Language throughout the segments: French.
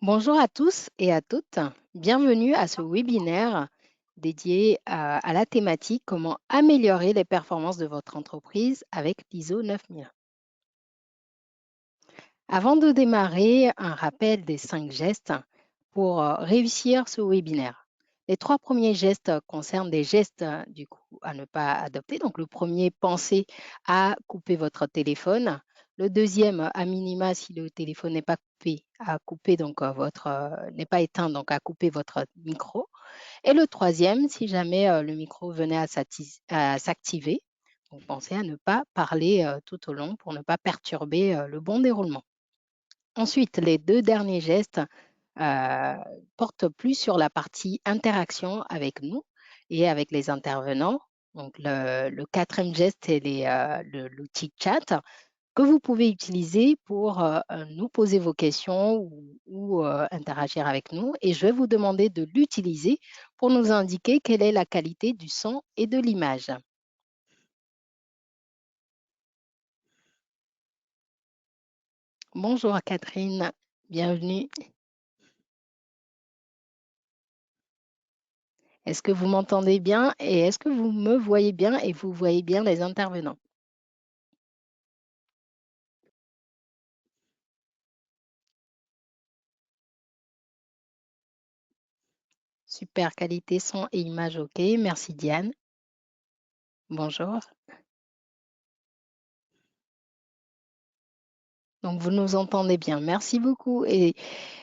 Bonjour à tous et à toutes. Bienvenue à ce webinaire dédié à la thématique comment améliorer les performances de votre entreprise avec l'ISO 9000. Avant de démarrer, un rappel des 5 gestes pour réussir ce webinaire. Les 3 premiers gestes concernent des gestes du coup à ne pas adopter. Donc le premier, pensez à couper votre téléphone. Le deuxième, à minima, si le téléphone n'est pas coupé, à couper donc n'est pas éteint, donc à couper votre micro. Et le troisième, si jamais le micro venait à s'activer, donc pensez à ne pas parler tout au long pour ne pas perturber le bon déroulement. Ensuite, les 2 derniers gestes euh, portent plus sur la partie interaction avec nous et avec les intervenants. Donc, le quatrième geste, c'est l'outil chat que vous pouvez utiliser pour nous poser vos questions ou interagir avec nous. Et je vais vous demander de l'utiliser pour nous indiquer quelle est la qualité du son et de l'image. Bonjour Catherine, bienvenue. Est-ce que vous m'entendez bien et est-ce que vous me voyez bien et vous voyez bien les intervenants? Super qualité son et image, OK. Merci Diane. Bonjour. Donc vous nous entendez bien. Merci beaucoup. Et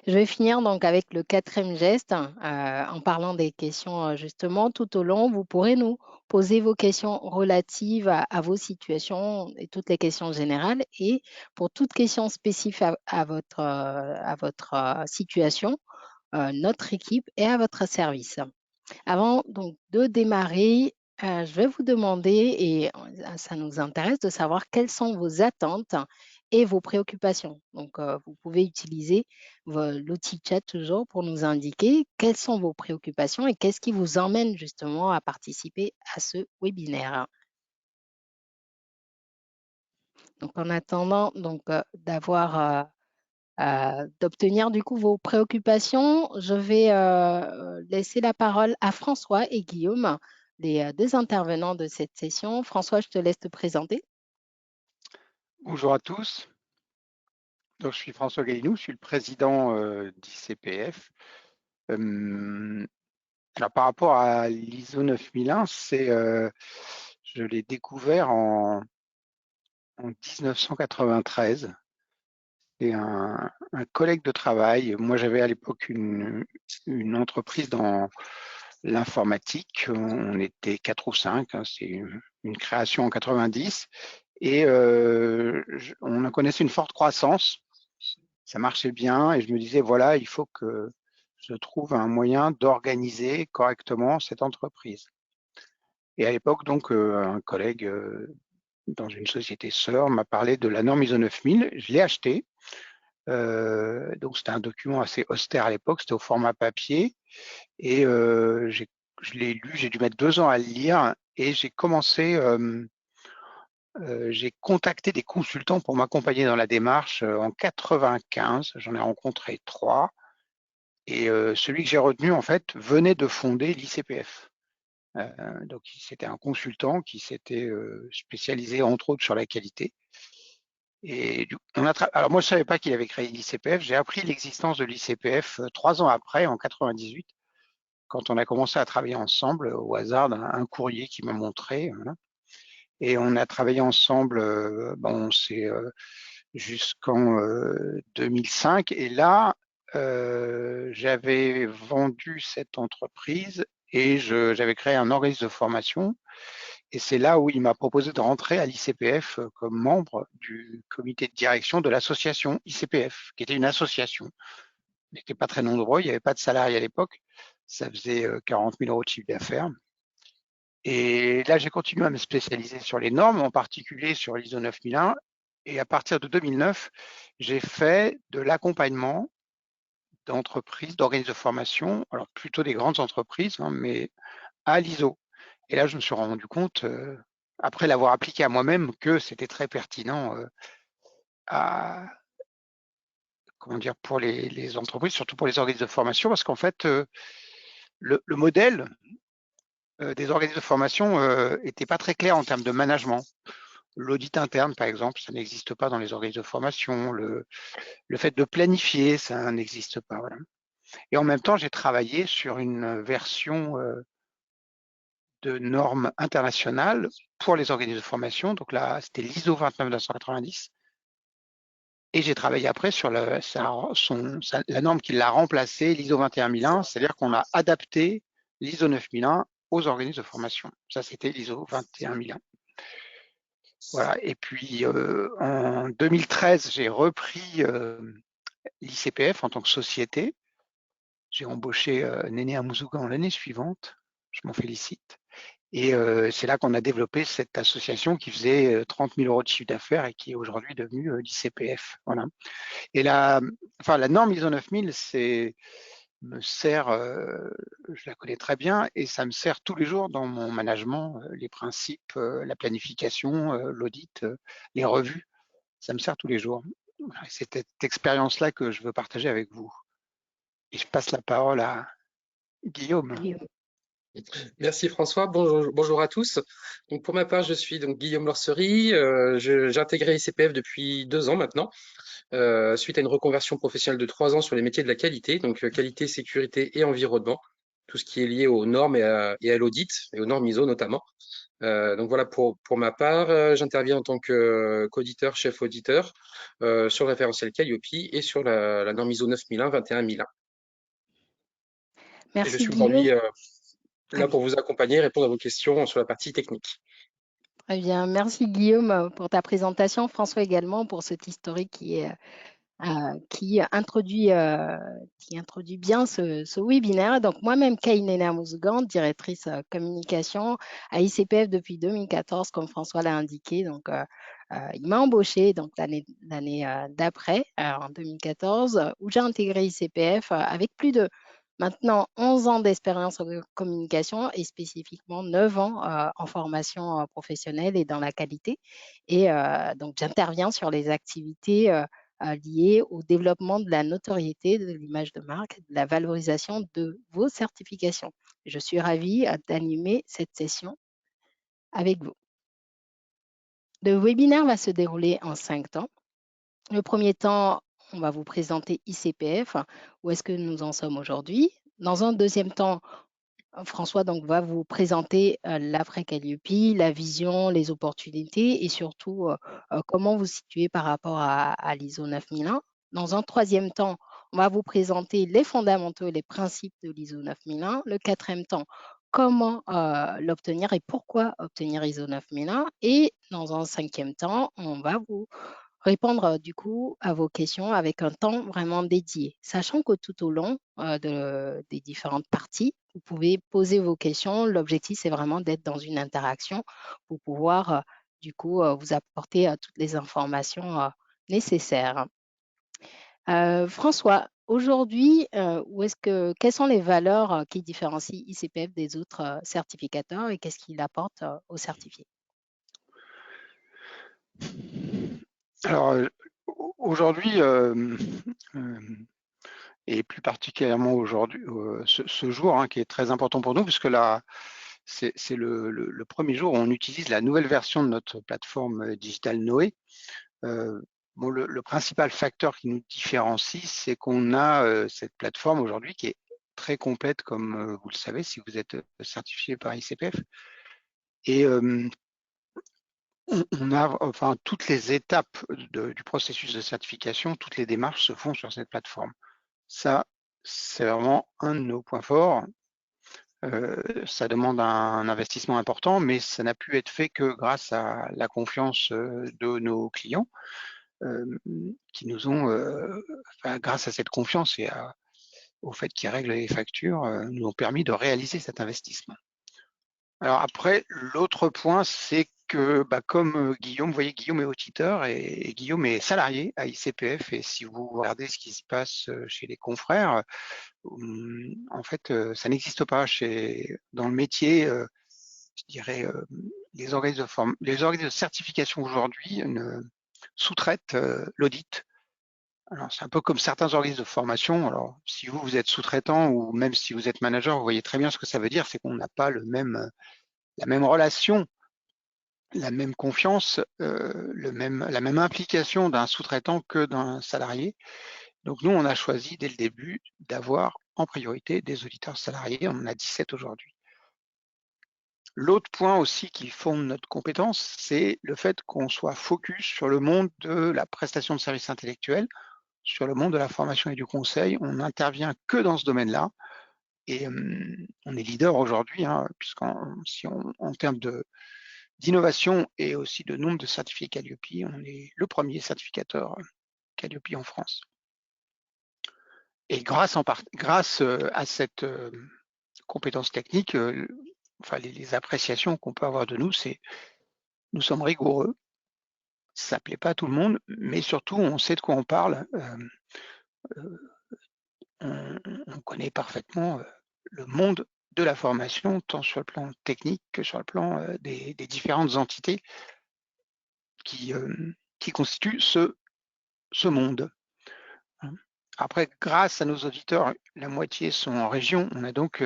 je vais finir donc avec le quatrième geste en parlant des questions justement tout au long. Vous pourrez nous poser vos questions relatives à vos situations et toutes les questions générales. Et pour toute question spécifique à votre situation, notre équipe est à votre service. Avant donc de démarrer, je vais vous demander, et ça nous intéresse de savoir quelles sont vos attentes et vos préoccupations. Donc, vous pouvez utiliser l'outil chat toujours pour nous indiquer quelles sont vos préoccupations et qu'est-ce qui vous emmène justement à participer à ce webinaire. Donc, en attendant d'obtenir du coup vos préoccupations, je vais laisser la parole à François et Guillaume, les deux intervenants de cette session. François, je te laisse te présenter. Bonjour à tous. Donc, je suis François Gallinou, je suis le président d'ICPF. Alors, par rapport à l'ISO 9001, je l'ai découvert en 1993. C'est un collègue de travail. Moi, j'avais à l'époque une entreprise dans l'informatique. On était 4 ou 5, hein, c'est une création en 90. Et on en connaissait une forte croissance. Ça marchait bien et je me disais, voilà, il faut que je trouve un moyen d'organiser correctement cette entreprise. Et à l'époque, donc, un collègue dans une société sœur m'a parlé de la norme ISO 9000. Je l'ai acheté. Donc, c'était un document assez austère à l'époque, c'était au format papier. Et je l'ai lu, j'ai dû mettre 2 ans à le lire et j'ai contacté des consultants pour m'accompagner dans la démarche en 95. J'en ai rencontré 3. Et celui que j'ai retenu, en fait, venait de fonder l'ICPF. Donc, c'était un consultant qui s'était spécialisé, entre autres, sur la qualité. Et alors, moi, je ne savais pas qu'il avait créé l'ICPF. J'ai appris l'existence de l'ICPF 3 ans après, en 98, quand on a commencé à travailler ensemble, au hasard d'un courrier qui m'a montré. Voilà. Et on a travaillé ensemble, jusqu'en 2005. Et là, j'avais vendu cette entreprise et j'avais créé un organisme de formation. Et c'est là où il m'a proposé de rentrer à l'ICPF comme membre du comité de direction de l'association ICPF, qui était une association. On n'était pas très nombreux, il n'y avait pas de salariés à l'époque. Ça faisait 40 000 euros de chiffre d'affaires. Et là, j'ai continué à me spécialiser sur les normes, en particulier sur l'ISO 9001. Et à partir de 2009, j'ai fait de l'accompagnement d'entreprises, d'organismes de formation, alors plutôt des grandes entreprises, hein, mais à l'ISO. Et là, je me suis rendu compte, après l'avoir appliqué à moi-même, que c'était très pertinent comment dire, pour les entreprises, surtout pour les organismes de formation, parce qu'en fait, le modèle des organismes de formation était pas très clair en termes de management. L'audit interne, par exemple, ça n'existe pas dans les organismes de formation. Le fait de planifier, ça n'existe pas. Voilà. Et en même temps, j'ai travaillé sur une version de normes internationales pour les organismes de formation. Donc là, c'était l'ISO 29990. Et j'ai travaillé après sur la norme qui l'a remplacée, l'ISO 21001, c'est-à-dire qu'on a adapté l'ISO 9001 aux organismes de formation. Ça, c'était l'ISO 21001. Voilà. Et puis, en 2013, j'ai repris l'ICPF en tant que société. J'ai embauché Néné Amouzougan l'année suivante. Je m'en félicite. Et c'est là qu'on a développé cette association qui faisait 30 000 euros de chiffre d'affaires et qui est aujourd'hui devenue l'ICPF. Voilà. Et la norme ISO 9000, me sert, je la connais très bien et ça me sert tous les jours dans mon management, les principes, la planification, l'audit, les revues, ça me sert tous les jours. C'est cette expérience-là que je veux partager avec vous. Et je passe la parole à Guillaume. Merci François, bonjour à tous. Donc pour ma part, je suis donc Guillaume Lorcerie. J'ai intégré ICPF depuis 2 ans maintenant, suite à une reconversion professionnelle de 3 ans sur les métiers de la qualité, donc qualité, sécurité et environnement, tout ce qui est lié aux normes et à l'audit, et aux normes ISO notamment. Donc voilà pour ma part, j'interviens en tant qu'auditeur, chef auditeur, sur le référentiel Calliope et sur la norme ISO 9001, 21001. Et je Merci suis aujourd'hui Guillaume. Ah là oui, pour vous accompagner et répondre à vos questions sur la partie technique. très bien. Merci Guillaume pour ta présentation. François également pour cet historique qui introduit bien ce webinaire. Donc, moi-même, Kainena Mouzougan, directrice communication à ICPF depuis 2014, comme François l'a indiqué. Donc, il m'a embauché donc, l'année d'après, en 2014, où j'ai intégré ICPF avec plus de maintenant 11 ans d'expérience en communication et spécifiquement 9 ans en formation professionnelle et dans la qualité. Et donc, j'interviens sur les activités liées au développement de la notoriété de l'image de marque, de la valorisation de vos certifications. Je suis ravie d'animer cette session avec vous. Le webinaire va se dérouler en 5 temps. Le premier temps, on va vous présenter ICPF, où est-ce que nous en sommes aujourd'hui. Dans un deuxième temps, François donc, va vous présenter l'après Calliope, la vision, les opportunités et surtout comment vous situez par rapport à l'ISO 9001. Dans un troisième temps, on va vous présenter les fondamentaux et les principes de l'ISO 9001. Le quatrième temps, comment l'obtenir et pourquoi obtenir ISO 9001. Et dans un cinquième temps, on va vous répondre du coup à vos questions avec un temps vraiment dédié, sachant que tout au long des différentes parties, vous pouvez poser vos questions. L'objectif, c'est vraiment d'être dans une interaction pour pouvoir du coup vous apporter toutes les informations nécessaires. François, aujourd'hui, quelles sont les valeurs qui différencient ICPF des autres certificateurs et qu'est-ce qu'il apporte aux certifiés? Alors, aujourd'hui, et plus particulièrement aujourd'hui, ce jour hein, qui est très important pour nous, puisque là, c'est le premier jour où on utilise la nouvelle version de notre plateforme Digital Noé. Bon, le principal facteur qui nous différencie, c'est qu'on a cette plateforme aujourd'hui qui est très complète, comme vous le savez, si vous êtes certifié par ICPF. Et on a enfin toutes les étapes du processus de certification, toutes les démarches se font sur cette plateforme. Ça, c'est vraiment un de nos points forts. Ça demande un investissement important, mais ça n'a pu être fait que grâce à la confiance de nos clients qui nous ont, enfin, grâce à cette confiance et au fait qu'ils règlent les factures, nous ont permis de réaliser cet investissement. Alors après, l'autre point, c'est que comme Guillaume, vous voyez, Guillaume est auditeur et Guillaume est salarié à ICPF. Et si vous regardez ce qui se passe chez les confrères, en fait, ça n'existe pas dans le métier. Je dirais, les organismes de certification aujourd'hui sous-traitent l'audit Alors, c'est un peu comme certains organismes de formation. Alors, si vous êtes sous-traitant ou même si vous êtes manager, vous voyez très bien ce que ça veut dire, c'est qu'on n'a pas la même relation, la même confiance, la même implication d'un sous-traitant que d'un salarié. Donc, nous, on a choisi dès le début d'avoir en priorité des auditeurs salariés. On en a 17 aujourd'hui. L'autre point aussi qui fonde notre compétence, c'est le fait qu'on soit focus sur le monde de la prestation de services intellectuels, sur le monde de la formation et du conseil. On n'intervient que dans ce domaine-là et on est leader aujourd'hui, hein, en termes d'innovation et aussi de nombre de certifiés Calliope, on est le premier certificateur Calliope en France. Et grâce à cette compétence technique, les appréciations qu'on peut avoir de nous, c'est nous sommes rigoureux. Ça ne plaît pas à tout le monde, mais surtout, on sait de quoi on parle. On connaît parfaitement le monde de la formation, tant sur le plan technique que sur le plan des différentes entités qui constituent ce monde. Après, grâce à nos auditeurs, la moitié sont en région. On a donc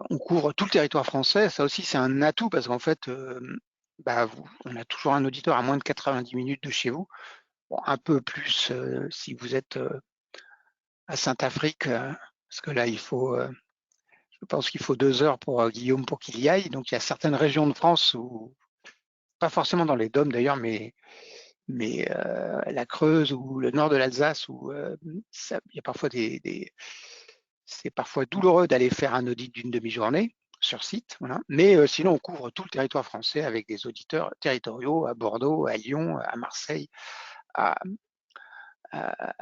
on couvre tout le territoire français. Ça aussi, c'est un atout parce qu'en fait, on a toujours un auditeur à moins de 90 minutes de chez vous. Bon, un peu plus si vous êtes à Saint-Afrique, parce que là, je pense qu'il faut 2 heures pour Guillaume pour qu'il y aille. Donc, il y a certaines régions de France où, pas forcément dans les DOM d'ailleurs, mais la Creuse ou le nord de l'Alsace, où il y a parfois c'est parfois douloureux d'aller faire un audit d'une demi-journée sur site. Voilà. Mais sinon, on couvre tout le territoire français avec des auditeurs territoriaux à Bordeaux, à Lyon, à Marseille, à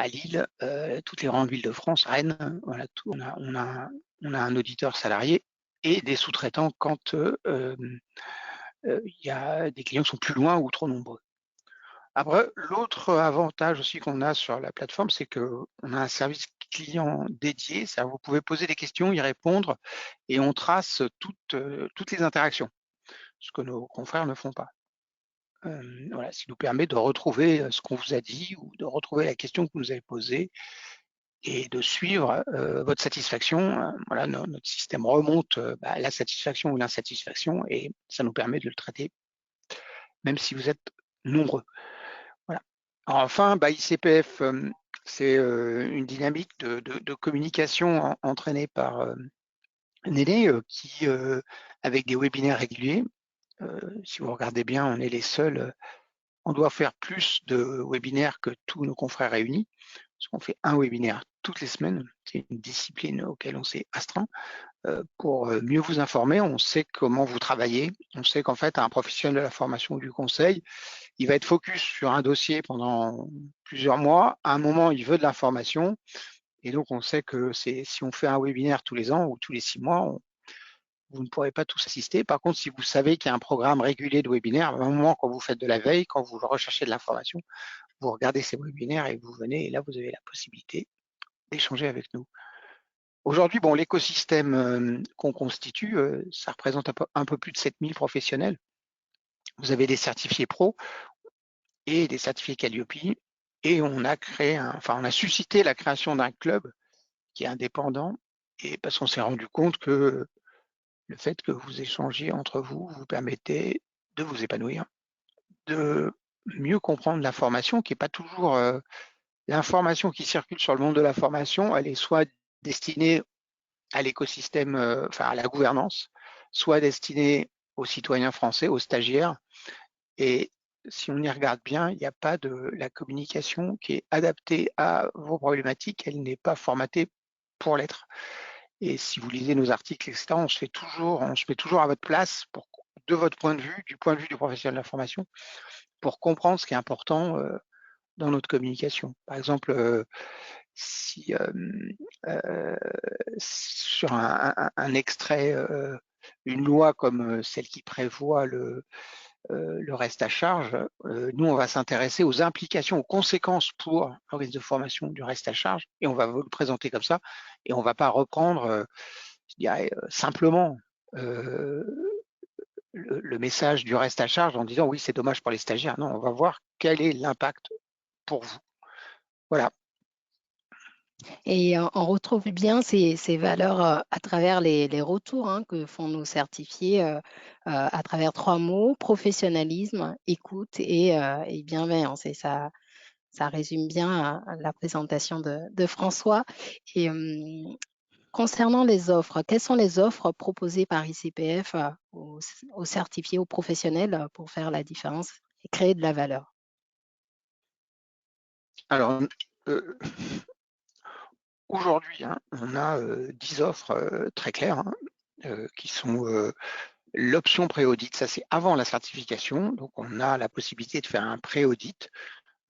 Lille, toutes les grandes villes de France, Rennes. Voilà, on a un auditeur salarié et des sous-traitants quand il y a des clients qui sont plus loin ou trop nombreux. Après, l'autre avantage aussi qu'on a sur la plateforme, c'est qu'on a un service client dédié, c'est-à-dire vous pouvez poser des questions, y répondre, et on trace toutes les interactions, ce que nos confrères ne font pas. Voilà, ce qui nous permet de retrouver ce qu'on vous a dit ou de retrouver la question que vous nous avez posée et de suivre votre satisfaction. Voilà, notre système remonte la satisfaction ou l'insatisfaction et ça nous permet de le traiter, même si vous êtes nombreux. Voilà. Enfin, ICPF, c'est une dynamique de communication entraînée par Néné, qui, avec des webinaires réguliers, si vous regardez bien, on est les seuls, on doit faire plus de webinaires que tous nos confrères réunis, parce qu'on fait un webinaire toutes les semaines, c'est une discipline auquel on s'est astreint. Pour mieux vous informer, on sait comment vous travaillez, on sait qu'en fait, un professionnel de la formation ou du conseil, il va être focus sur un dossier pendant plusieurs mois. À un moment, il veut de l'information. Et donc, on sait que si on fait un webinaire tous les ans ou tous les 6 mois, vous ne pourrez pas tous assister. Par contre, si vous savez qu'il y a un programme régulier de webinaires, à un moment, quand vous faites de la veille, quand vous recherchez de l'information, vous regardez ces webinaires et vous venez, et là, vous avez la possibilité d'échanger avec nous. Aujourd'hui, bon, l'écosystème qu'on constitue, ça représente un peu plus de 7000 professionnels. Vous avez des certifiés pro et des certifiés Calliope. Et on a suscité la création d'un club qui est indépendant, et parce qu'on s'est rendu compte que le fait que vous échangiez entre vous vous permettait de vous épanouir, de mieux comprendre l'information, qui n'est pas toujours l'information qui circule sur le monde de la formation, elle est soit destinée à l'écosystème, à la gouvernance, soit destinée aux citoyens français, aux stagiaires. Et si on y regarde bien, il n'y a pas de la communication qui est adaptée à vos problématiques, elle n'est pas formatée pour l'être. Et si vous lisez nos articles, etc., on se met toujours à votre place, de votre point de vue, du point de vue du professionnel de la formation, pour comprendre ce qui est important dans notre communication. Par exemple, si sur un extrait, une loi comme celle qui prévoit le reste à charge, nous, on va s'intéresser aux implications, aux conséquences pour l'organisme de formation du reste à charge, et on va vous le présenter comme ça, et on ne va pas reprendre, je dirais, simplement le message du reste à charge en disant oui, c'est dommage pour les stagiaires. Non, on va voir quel est l'impact pour vous. Voilà. Et on retrouve bien ces valeurs à travers les retours que font nos certifiés à travers 3 mots: professionnalisme, écoute et bienveillance. Et ça résume bien la présentation de François. Et concernant les offres, quelles sont les offres proposées par ICPF aux certifiés, aux professionnels pour faire la différence et créer de la valeur? Alors, aujourd'hui, on a 10 offres très claires qui sont l'option pré-audit. Ça, c'est avant la certification. Donc, on a la possibilité de faire un pré-audit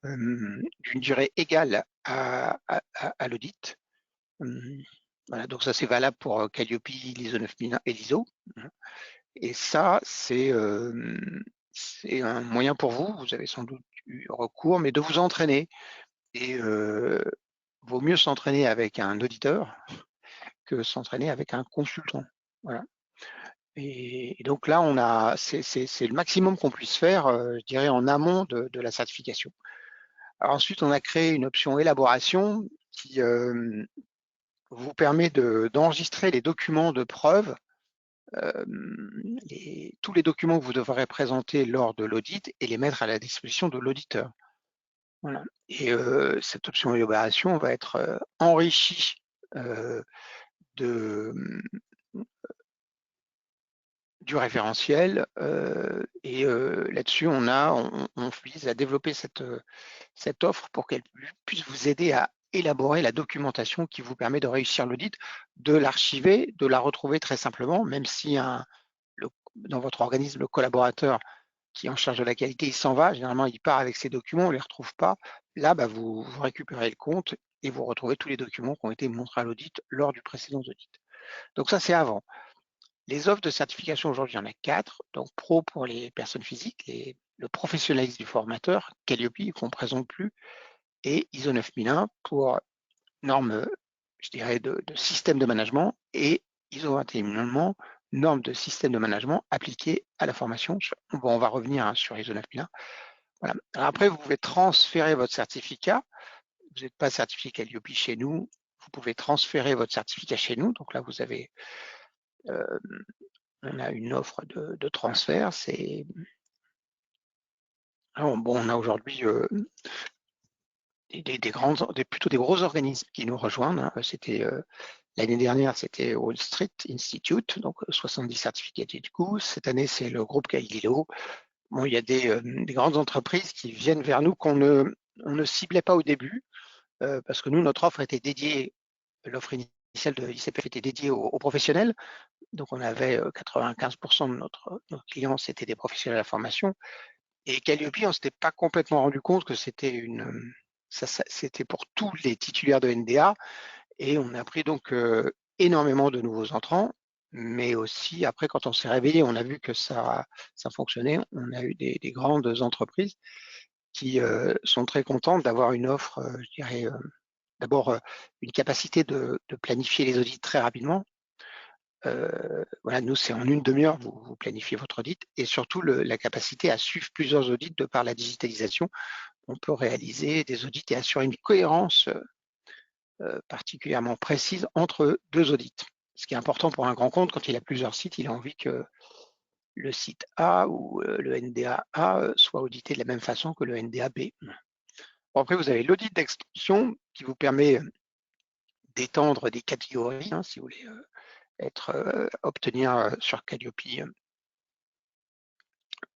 d'une durée égale à l'audit. Voilà, donc ça, c'est valable pour Calliope, l'ISO 9001 et l'ISO. Et ça, c'est un moyen pour vous, vous avez sans doute eu recours, mais de vous entraîner. Et vaut mieux s'entraîner avec un auditeur que s'entraîner avec un consultant. Voilà. Et donc là, c'est le maximum qu'on puisse faire, je dirais, en amont de la certification. Alors ensuite, on a créé une option élaboration qui vous permet d'enregistrer les documents de preuve, tous les documents que vous devrez présenter lors de l'audit et les mettre à la disposition de l'auditeur. Voilà. Et cette option élaboration va être enrichie du référentiel et là-dessus on vise à développer cette offre pour qu'elle puisse vous aider à élaborer la documentation qui vous permet de réussir l'audit, de l'archiver, de la retrouver très simplement, même si dans votre organisme, le collaborateur qui est en charge de la qualité, il s'en va, généralement il part avec ses documents, on ne les retrouve pas. Là, vous récupérez le compte et vous retrouvez tous les documents qui ont été montrés à l'audit lors du précédent audit. Donc ça, c'est avant. Les offres de certification aujourd'hui, il y en a 4. Donc Pro pour les personnes physiques, le professionnalisme du formateur, Calliope qu'on ne présente plus, et ISO 9001 pour normes, je dirais, de système de management, et ISO 21001, normes de système de management appliquées à la formation. On va revenir sur ISO 9001. Voilà. Alors après, vous pouvez transférer votre certificat. Vous n'êtes pas certifié Calliope chez nous, vous pouvez transférer votre certificat chez nous. Donc là, vous avez on a une offre de transfert. On a aujourd'hui plutôt des gros organismes qui nous rejoignent. C'était l'année dernière, c'était Wall Street Institute, donc 70 certificats du coup. Cette année, c'est le groupe Galileo. Bon, il y a des grandes entreprises qui viennent vers nous qu'on ne ciblait pas au début, parce que nous, notre offre était dédiée, l'offre initiale de ICPF était dédiée aux professionnels. Donc, on avait 95% de notre clients, c'était des professionnels à la formation. Et Calliope, on ne s'était pas complètement rendu compte que c'était c'était pour tous les titulaires de NDA. Et on a pris donc énormément de nouveaux entrants. Mais aussi, après, quand on s'est réveillé, on a vu que ça fonctionnait. On a eu des grandes entreprises qui sont très contentes d'avoir une offre, je dirais, d'abord une capacité de planifier les audits très rapidement. Voilà, nous, c'est en une demi-heure, vous planifiez votre audit, et surtout la capacité à suivre plusieurs audits de par la digitalisation. On peut réaliser des audits et assurer une cohérence particulièrement précise entre 2 audits. Ce qui est important pour un grand compte, quand il a plusieurs sites, il a envie que le site A ou le NDA A soit audité de la même façon que le NDA B. Bon, après, vous avez l'audit d'extension qui vous permet d'étendre des catégories, si vous voulez obtenir sur Calliope,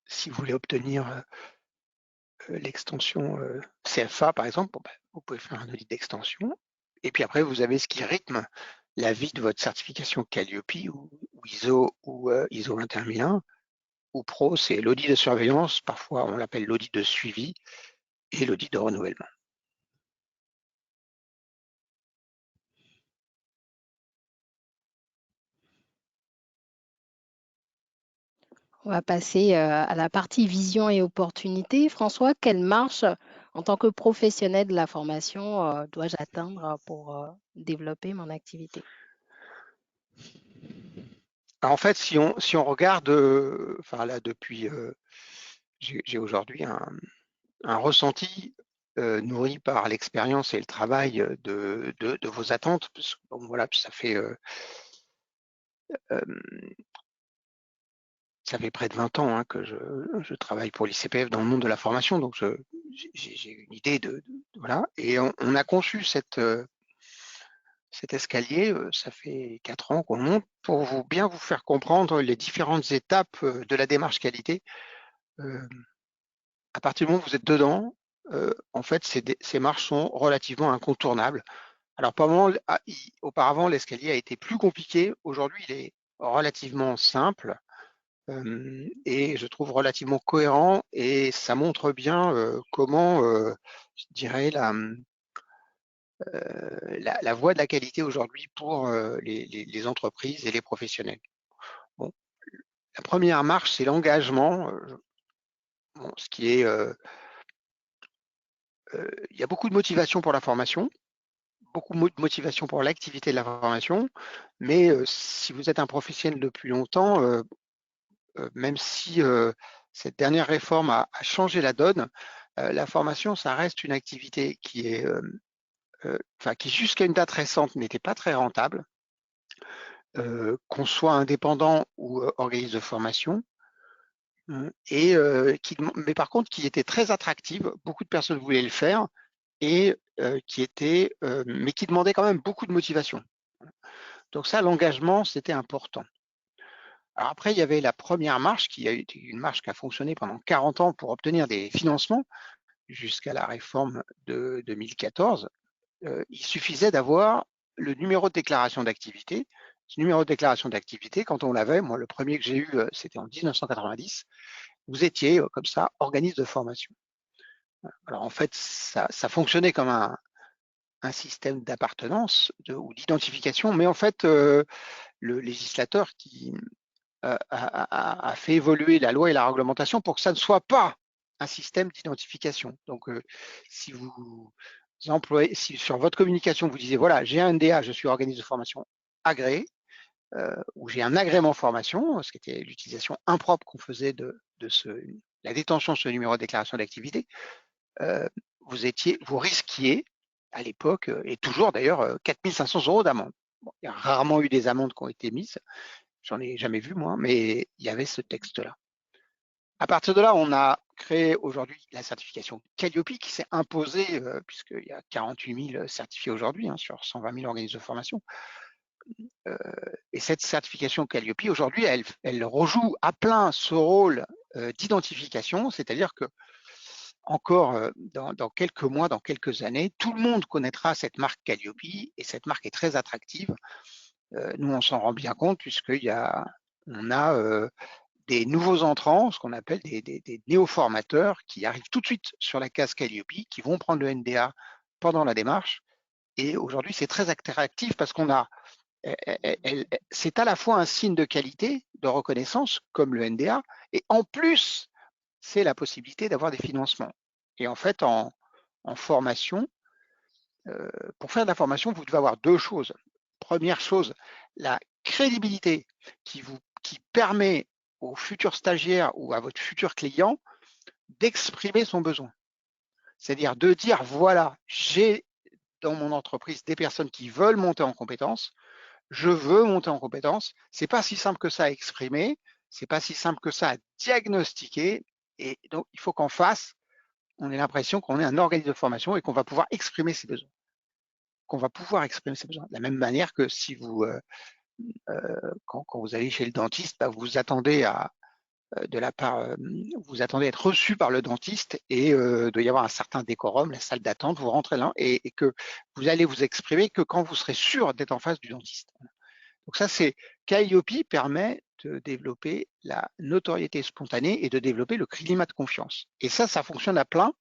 si vous voulez obtenir l'extension CFA par exemple, vous pouvez faire un audit d'extension. Et puis après, vous avez ce qui rythme la vie de votre certification Calliope ou ISO ou ISO 21001 ou Pro, c'est l'audit de surveillance, parfois on l'appelle l'audit de suivi et l'audit de renouvellement. On va passer à la partie vision et opportunité. François, quelle marche en tant que professionnel de la formation dois-je atteindre pour développer mon activité? En fait, si on regarde, enfin là depuis, j'ai aujourd'hui un ressenti nourri par l'expérience et le travail de vos attentes, parce que bon, voilà, ça fait près de 20 ans que je travaille pour l'ICPF dans le monde de la formation, donc j'ai une idée voilà, et on a conçu cet escalier, ça fait 4 ans qu'on monte pour bien vous faire comprendre les différentes étapes de la démarche qualité. À partir du moment où vous êtes dedans, en fait, ces marches sont relativement incontournables. Alors, auparavant, l'escalier a été plus compliqué. Aujourd'hui, il est relativement simple et je trouve relativement cohérent, et ça montre bien comment, je dirais, la voie de la qualité aujourd'hui pour les entreprises et les professionnels. Bon, la première marche, c'est l'engagement. Bon, ce qui est, il y a beaucoup de motivation pour la formation, beaucoup de motivation pour l'activité de la formation, mais si vous êtes un professionnel depuis longtemps, même si cette dernière réforme a changé la donne, la formation, ça reste une activité qui est, qui jusqu'à une date récente n'était pas très rentable, qu'on soit indépendant ou organisme de formation, et mais par contre qui était très attractive. Beaucoup de personnes voulaient le faire, et mais qui demandait quand même beaucoup de motivation. Donc ça, l'engagement, c'était important. Alors après, il y avait la première marche, qui a été une marche qui a fonctionné pendant 40 ans pour obtenir des financements jusqu'à la réforme de 2014. Il suffisait d'avoir le numéro de déclaration d'activité. Ce numéro de déclaration d'activité, quand on l'avait, moi le premier que j'ai eu, c'était en 1990, vous étiez comme ça organisme de formation. Alors en fait, ça fonctionnait comme un système d'appartenance ou d'identification, mais en fait, le législateur qui a fait évoluer la loi et la réglementation pour que ça ne soit pas un système d'identification. Donc, si vous employez, si sur votre communication vous disiez voilà, j'ai un NDA, je suis organisme de formation agréé, ou j'ai un agrément formation, ce qui était l'utilisation impropre qu'on faisait de la détention de ce numéro de déclaration d'activité, vous risquiez à l'époque, et toujours d'ailleurs, 4 500 € d'amende. Bon, il y a rarement eu des amendes qui ont été mises, j'en ai jamais vu moi, mais il y avait ce texte-là. À partir de là, on a créé aujourd'hui la certification Calliope qui s'est imposée, puisqu'il y a 48 000 certifiés aujourd'hui sur 120 000 organismes de formation. Et cette certification Calliope, aujourd'hui, elle rejoue à plein ce rôle d'identification, c'est-à-dire que encore dans quelques mois, dans quelques années, tout le monde connaîtra cette marque Calliope, et cette marque est très attractive. Nous, on s'en rend bien compte puisqu'on a des nouveaux entrants, ce qu'on appelle des néo-formateurs, qui arrivent tout de suite sur la case Calliope, qui vont prendre le NDA pendant la démarche. Et aujourd'hui, c'est très attractif parce c'est à la fois un signe de qualité, de reconnaissance, comme le NDA, et en plus, c'est la possibilité d'avoir des financements. Et en fait, en formation, pour faire de la formation, vous devez avoir deux choses. Première chose, la crédibilité qui permet au futur stagiaire ou à votre futur client d'exprimer son besoin. C'est-à-dire de dire, voilà, j'ai dans mon entreprise des personnes qui veulent monter en compétences, je veux monter en compétences. C'est pas si simple que ça à exprimer, c'est pas si simple que ça à diagnostiquer, et donc il faut qu'en face, on ait l'impression qu'on est un organisme de formation et qu'on va pouvoir exprimer ses besoins. De la même manière que si vous, quand vous allez chez le dentiste, vous attendez vous attendez à être reçu par le dentiste, et il doit y avoir un certain décorum, la salle d'attente, vous rentrez là, et que vous allez vous exprimer que quand vous serez sûr d'être en face du dentiste. Donc ça, Calliope permet de développer la notoriété spontanée et de développer le climat de confiance. Et ça fonctionne à plein,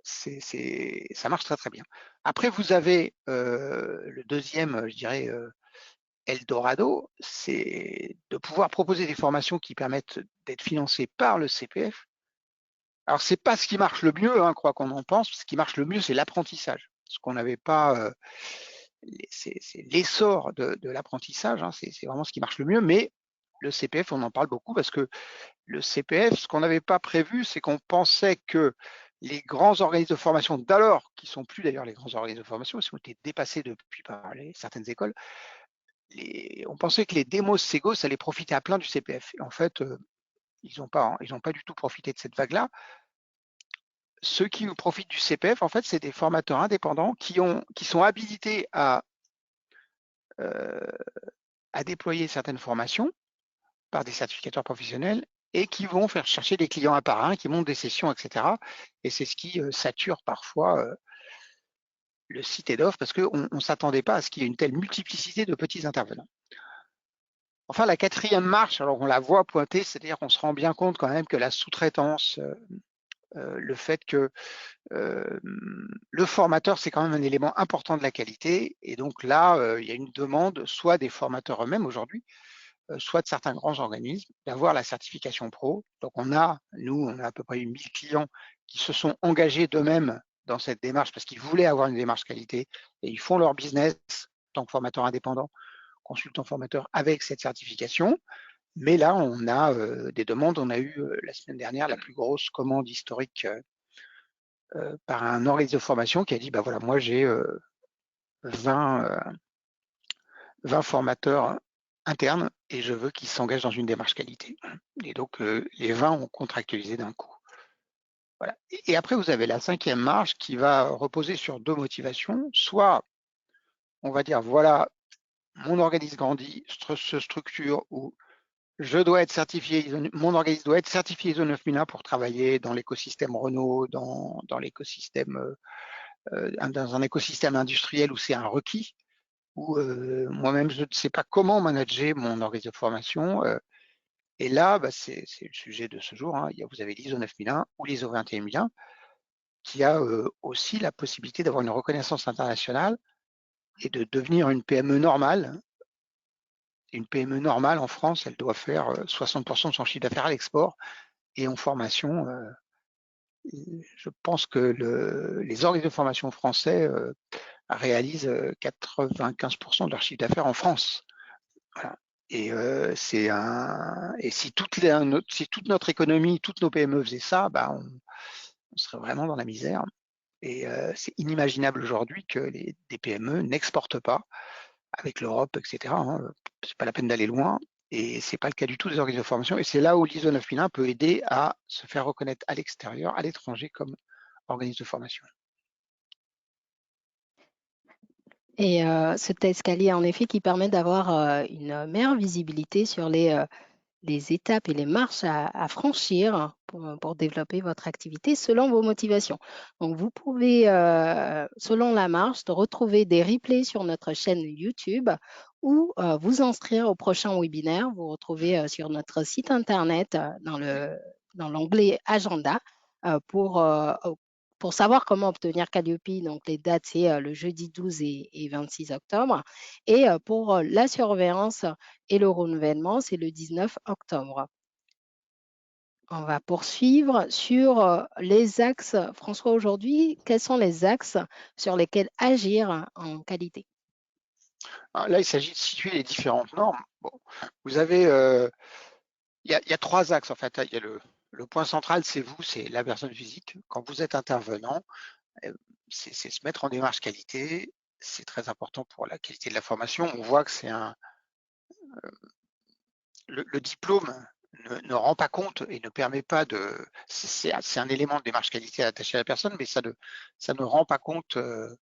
ça marche très très bien. Après, vous avez le deuxième, je dirais, Eldorado, c'est de pouvoir proposer des formations qui permettent d'être financées par le CPF. Alors, c'est pas ce qui marche le mieux, quoi qu'on en pense. Ce qui marche le mieux, c'est l'apprentissage. Ce qu'on n'avait pas c'est l'essor de l'apprentissage, hein, c'est vraiment ce qui marche le mieux, mais le CPF, on en parle beaucoup parce que le CPF, ce qu'on n'avait pas prévu, c'est qu'on pensait que les grands organismes de formation d'alors, qui sont plus d'ailleurs les grands organismes de formation, ils ont été dépassés depuis par certaines écoles, on pensait que les démos Ségos allaient profiter à plein du CPF. Et en fait, ils n'ont pas du tout profité de cette vague-là. Ceux qui profitent du CPF, en fait, c'est des formateurs indépendants qui sont habilités à déployer certaines formations par des certificateurs professionnels et qui vont faire chercher des clients un par un, qui montent des sessions, etc. Et c'est ce qui sature parfois le site d'offres parce qu'on ne s'attendait pas à ce qu'il y ait une telle multiplicité de petits intervenants. Enfin, la quatrième marche, alors on la voit pointer, c'est-à-dire qu'on se rend bien compte quand même que la sous-traitance, le fait que le formateur, c'est quand même un élément important de la qualité. Et donc là, il y a une demande, soit des formateurs eux-mêmes aujourd'hui, soit de certains grands organismes, d'avoir la certification pro. Donc on a à peu près 1000 clients qui se sont engagés d'eux-mêmes dans cette démarche parce qu'ils voulaient avoir une démarche qualité et ils font leur business en tant que formateur indépendant, consultant formateur avec cette certification. Mais là, on a des demandes. On a eu la semaine dernière la plus grosse commande historique par un organisme de formation qui a dit, bah voilà, moi j'ai 20 formateurs internes et je veux qu'ils s'engagent dans une démarche qualité. Et donc, les 20 ont contractualisé d'un coup. Voilà. Et après, vous avez la cinquième marche qui va reposer sur deux motivations. Soit, on va dire, voilà, mon organisme grandit, se structure, ou je dois être certifié, mon organisme doit être certifié ISO 9001 pour travailler dans l'écosystème Renault, dans l'écosystème, dans un écosystème industriel où c'est un requis, où moi-même je ne sais pas comment manager mon organisme de formation. Et là, bah, c'est le sujet de ce jour. Hein. Vous avez l'ISO 9001 ou l'ISO 21001 qui a aussi la possibilité d'avoir une reconnaissance internationale et de devenir une PME normale. Une PME normale en France, elle doit faire 60% de son chiffre d'affaires à l'export. Et en formation, je pense que les organismes de formation français réalisent 95% de leur chiffre d'affaires en France. Voilà. Et si toute notre économie, toutes nos PME faisaient ça, bah, on serait vraiment dans la misère. Et c'est inimaginable aujourd'hui que des PME n'exportent pas avec l'Europe, etc. Hein. C'est pas la peine d'aller loin. Et c'est pas le cas du tout des organismes de formation. Et c'est là où l'ISO 9001 peut aider à se faire reconnaître à l'extérieur, à l'étranger, comme organisme de formation. Et cet escalier, en effet, qui permet d'avoir une meilleure visibilité sur les étapes et les marches à franchir pour développer votre activité selon vos motivations. Donc, vous pouvez, selon la marche, retrouver des replays sur notre chaîne YouTube ou vous inscrire au prochain webinaire. Vous retrouvez sur notre site internet dans l'onglet Agenda pour savoir comment obtenir Calliope. Donc, les dates, c'est le jeudi 12 et 26 octobre. Et pour la surveillance et le renouvellement, c'est le 19 octobre. On va poursuivre sur les axes. François, aujourd'hui, quels sont les axes sur lesquels agir en qualité? Là, il s'agit de situer les différentes normes. Bon, vous avez, il y a 3 axes en fait. Il y a le point central, c'est vous, c'est la personne physique. Quand vous êtes intervenant, c'est se mettre en démarche qualité. C'est très important pour la qualité de la formation. On voit que c'est le diplôme ne rend pas compte et ne permet pas de. C'est un élément de démarche qualité attaché à la personne, mais ça ne rend pas compte de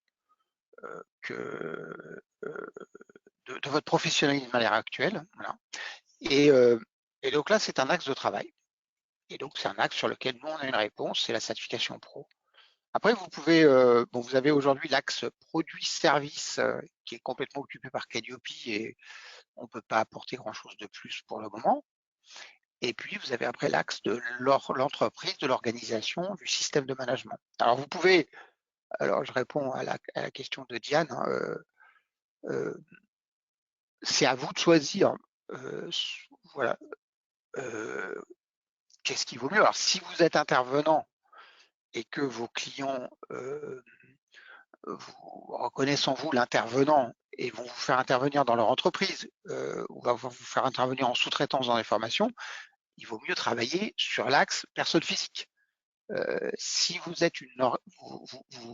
votre professionnalisme à l'heure actuelle. Voilà. Et donc là, c'est un axe de travail. Et donc, c'est un axe sur lequel nous, on a une réponse, c'est la certification pro. Après, vous pouvez, vous avez aujourd'hui l'axe produit-service qui est complètement occupé par Calliope et on ne peut pas apporter grand-chose de plus pour le moment. Et puis, vous avez après l'axe de l'entreprise, de l'organisation, du système de management. Alors, vous pouvez, alors je réponds à la question de Diane, hein, c'est à vous de choisir, voilà, qu'est-ce qui vaut mieux. Alors, si vous êtes intervenant et que vos clients reconnaissent en vous l'intervenant et vont vous faire intervenir dans leur entreprise ou vont vous faire intervenir en sous-traitance dans les formations, il vaut mieux travailler sur l'axe personne physique. Si vous êtes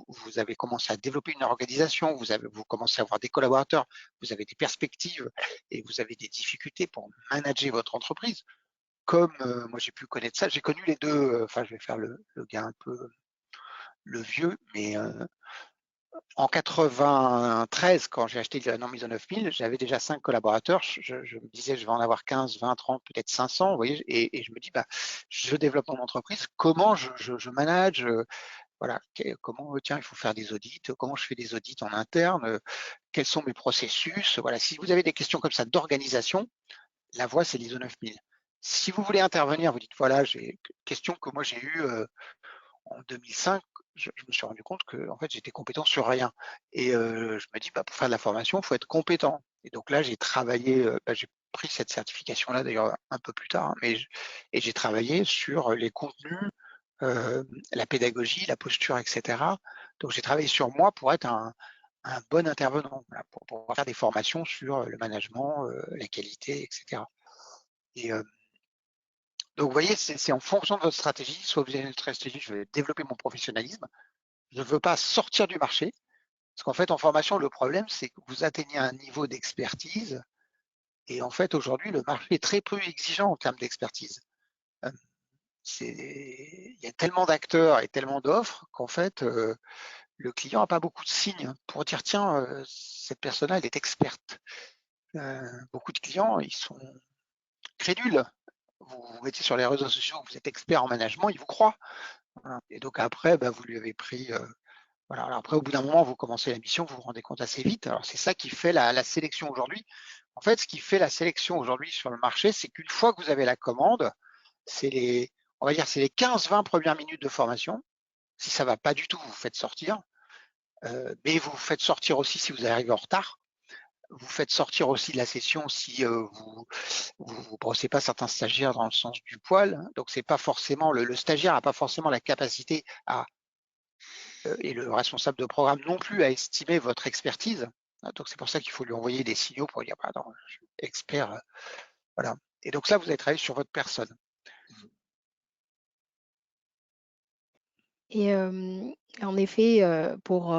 vous avez commencé à développer une organisation, vous commencez à avoir des collaborateurs, vous avez des perspectives et vous avez des difficultés pour manager votre entreprise, comme moi j'ai pu connaître ça, j'ai connu les deux, enfin je vais faire le gars un peu le vieux, mais en 93, quand j'ai acheté la norme ISO 9000, j'avais déjà 5 collaborateurs. Je me disais, je vais en avoir 15, 20, 30, peut-être 500, vous voyez, et je me dis, bah, je développe mon entreprise, comment je manage, voilà, comment, tiens, il faut faire des audits, comment je fais des audits en interne, quels sont mes processus, voilà. Si vous avez des questions comme ça d'organisation, la voie, c'est l'ISO 9000. Si vous voulez intervenir, vous dites, voilà, j'ai une question que moi j'ai eue en 2005, je me suis rendu compte que en fait, j'étais compétent sur rien. Et je me dis, bah, pour faire de la formation, il faut être compétent. Et donc là, j'ai travaillé, j'ai pris cette certification-là d'ailleurs un peu plus tard, hein, et j'ai travaillé sur les contenus, la pédagogie, la posture, etc. Donc j'ai travaillé sur moi pour être un bon intervenant, voilà, pour pouvoir faire des formations sur le management, la qualité, etc. Et donc vous voyez, c'est en fonction de votre stratégie. Soit vous avez une stratégie, je vais développer mon professionnalisme, je ne veux pas sortir du marché, parce qu'en fait, en formation, le problème, c'est que vous atteignez un niveau d'expertise, et en fait, aujourd'hui, le marché est très peu exigeant en termes d'expertise. Euh, Il y a tellement d'acteurs et tellement d'offres qu'en fait, le client n'a pas beaucoup de signes pour dire, tiens, cette personne-là, elle est experte. Beaucoup de clients, ils sont crédules. Vous mettez sur les réseaux sociaux que vous êtes expert en management, ils vous croient. Voilà. Et donc après, bah, vous lui avez pris voilà. Alors après, au bout d'un moment, vous commencez la mission, vous vous rendez compte assez vite. Alors c'est ça qui fait la sélection aujourd'hui. En fait, ce qui fait la sélection aujourd'hui sur le marché, c'est qu'une fois que vous avez la commande, on va dire, c'est les 15-20 premières minutes de formation. Si ça va pas du tout, vous vous faites sortir. Mais vous vous faites sortir aussi si vous arrivez en retard. Vous faites sortir aussi de la session si vous brossez pas certains stagiaires dans le sens du poil. Donc c'est pas forcément le stagiaire n'a pas forcément la capacité à et le responsable de programme non plus à estimer votre expertise. Donc c'est pour ça qu'il faut lui envoyer des signaux pour lui dire pardon, je suis expert. Voilà. Et donc là, vous allez travailler sur votre personne. Et en effet, pour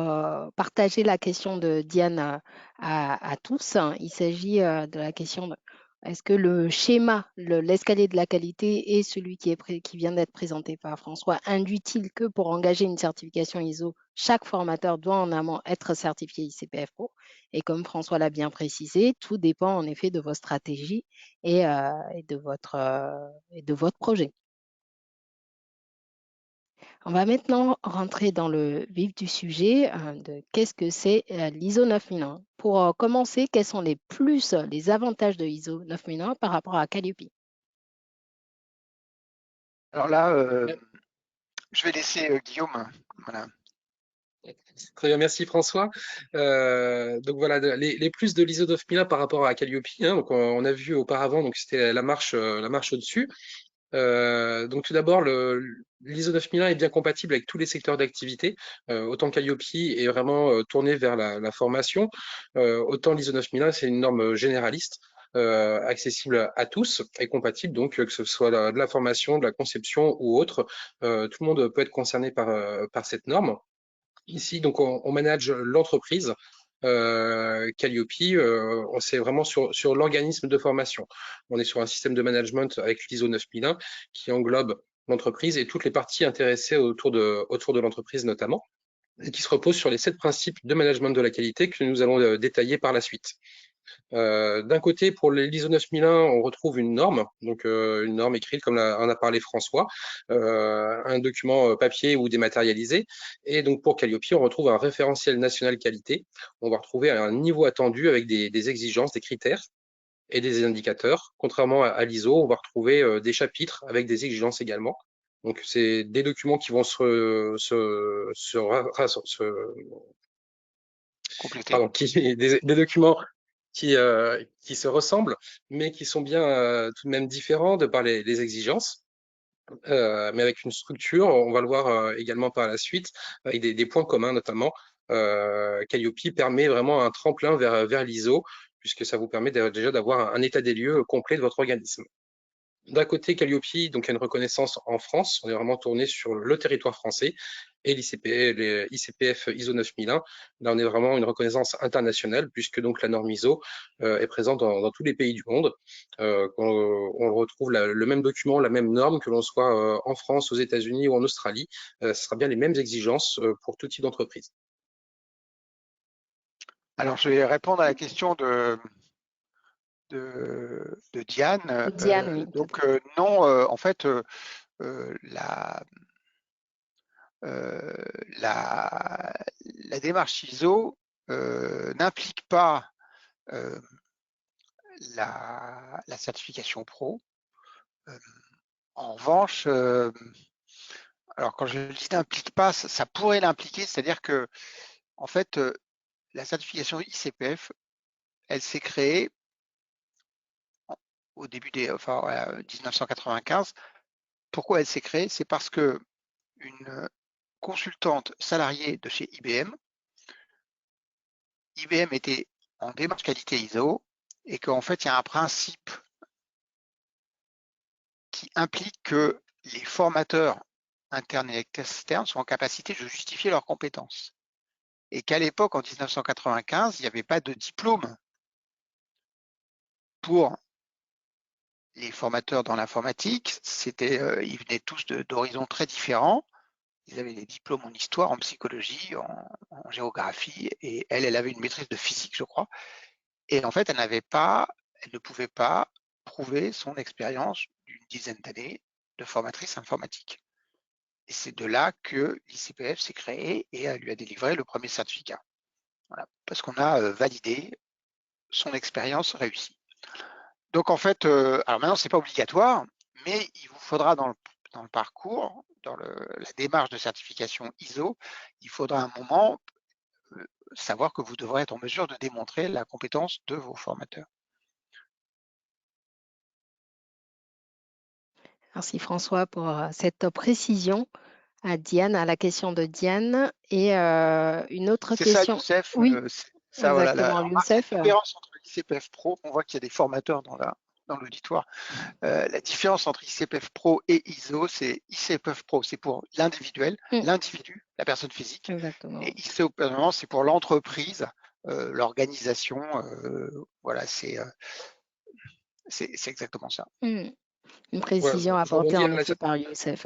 partager la question de Diane à tous, hein, il s'agit de la question de est-ce que le schéma, l'escalier de la qualité est celui qui vient d'être présenté par François, induit-il que pour engager une certification ISO, chaque formateur doit en amont être certifié ICPF Pro? Et comme François l'a bien précisé, tout dépend en effet de votre stratégie et de votre projet. On va maintenant rentrer dans le vif du sujet de qu'est-ce que c'est l'ISO 9001. Pour commencer, quels sont les plus, les avantages de l'ISO 9001 par rapport à Calliope? Alors là, je vais laisser Guillaume. Voilà. Très bien, merci François. Donc voilà, les plus de l'ISO 9001 par rapport à Calliope, hein, donc on a vu auparavant, donc c'était la marche au-dessus. Donc tout d'abord, l'ISO 9001 est bien compatible avec tous les secteurs d'activité. Autant Calliope est vraiment tourné vers la formation, autant l'ISO 9001 c'est une norme généraliste. Accessible à tous et compatible, donc que ce soit de la formation, de la conception ou autre, tout le monde peut être concerné par cette norme. Ici, donc, on manage l'entreprise. Calliope, c'est vraiment sur l'organisme de formation. On est sur un système de management avec l'ISO 9001 qui englobe l'entreprise et toutes les parties intéressées autour de l'entreprise notamment, et qui se repose sur les 7 principes de management de la qualité que nous allons détailler par la suite. D'un côté, pour l'ISO 9001, on retrouve une norme, donc une norme écrite comme en a parlé François, un document papier ou dématérialisé. Et donc pour Calliope, on retrouve un référentiel national qualité. On va retrouver un niveau attendu avec des exigences, des critères et des indicateurs. Contrairement à l'ISO, on va retrouver des chapitres avec des exigences également. Donc c'est des documents qui vont Compléter. des documents qui se ressemblent, mais qui sont bien tout de même différents de par les exigences, mais avec une structure, on va le voir également par la suite, avec des points communs notamment, Calliope permet vraiment un tremplin vers l'ISO, puisque ça vous permet déjà d'avoir un état des lieux complet de votre organisme. D'un côté, Calliope, donc, il y a une reconnaissance en France, on est vraiment tourné sur le territoire français, et l'ICPF ISO 9001, là on est vraiment une reconnaissance internationale, puisque donc la norme ISO est présente dans tous les pays du monde. On retrouve le même document, la même norme, que l'on soit en France, aux États-Unis ou en Australie, ce sera bien les mêmes exigences pour tout type d'entreprise. Alors, je vais répondre à la question de Diane. Diane, oui. Donc, non, en fait, la, la démarche ISO n'implique pas la certification pro. En revanche, alors quand je dis n'implique pas, ça pourrait l'impliquer, c'est-à-dire que en fait, la certification ICPF, elle s'est créée au début des, enfin, voilà, 1995. Pourquoi elle s'est créée? C'est parce que une consultante salariée de chez IBM était en démarche qualité ISO et qu'en fait, il y a un principe qui implique que les formateurs internes et externes sont en capacité de justifier leurs compétences. Et qu'à l'époque, en 1995, il n'y avait pas de diplôme pour les formateurs dans l'informatique. Ils venaient tous d'horizons très différents. Ils avaient des diplômes en histoire, en psychologie, en géographie, et elle avait une maîtrise de physique, je crois. Et en fait, elle ne pouvait pas prouver son expérience d'une dizaine d'années de formatrice informatique. Et c'est de là que l'ICPF s'est créé et elle lui a délivré le premier certificat. Voilà, parce qu'on a validé son expérience réussie. Donc en fait, alors maintenant c'est pas obligatoire, mais il vous faudra dans le parcours, dans la démarche de certification ISO, il faudra un moment savoir que vous devrez être en mesure de démontrer la compétence de vos formateurs. Merci François pour cette précision à Diane, à la question de Diane. Et une autre C'est ça, question. Youssef. Oui, Ça, voilà, exactement, on remarque la Youssef. différence entre l'ICPF Pro. On voit qu'il y a des formateurs dans l'auditoire. La différence entre ICPF Pro et ISO, c'est ICPF Pro, c'est pour l'individuel, l'individu, la personne physique, Exactement. et ISO, c'est pour l'entreprise, l'organisation. Voilà, c'est exactement ça. Une précision Ouais, je apportée rebondis en effet par Youssef.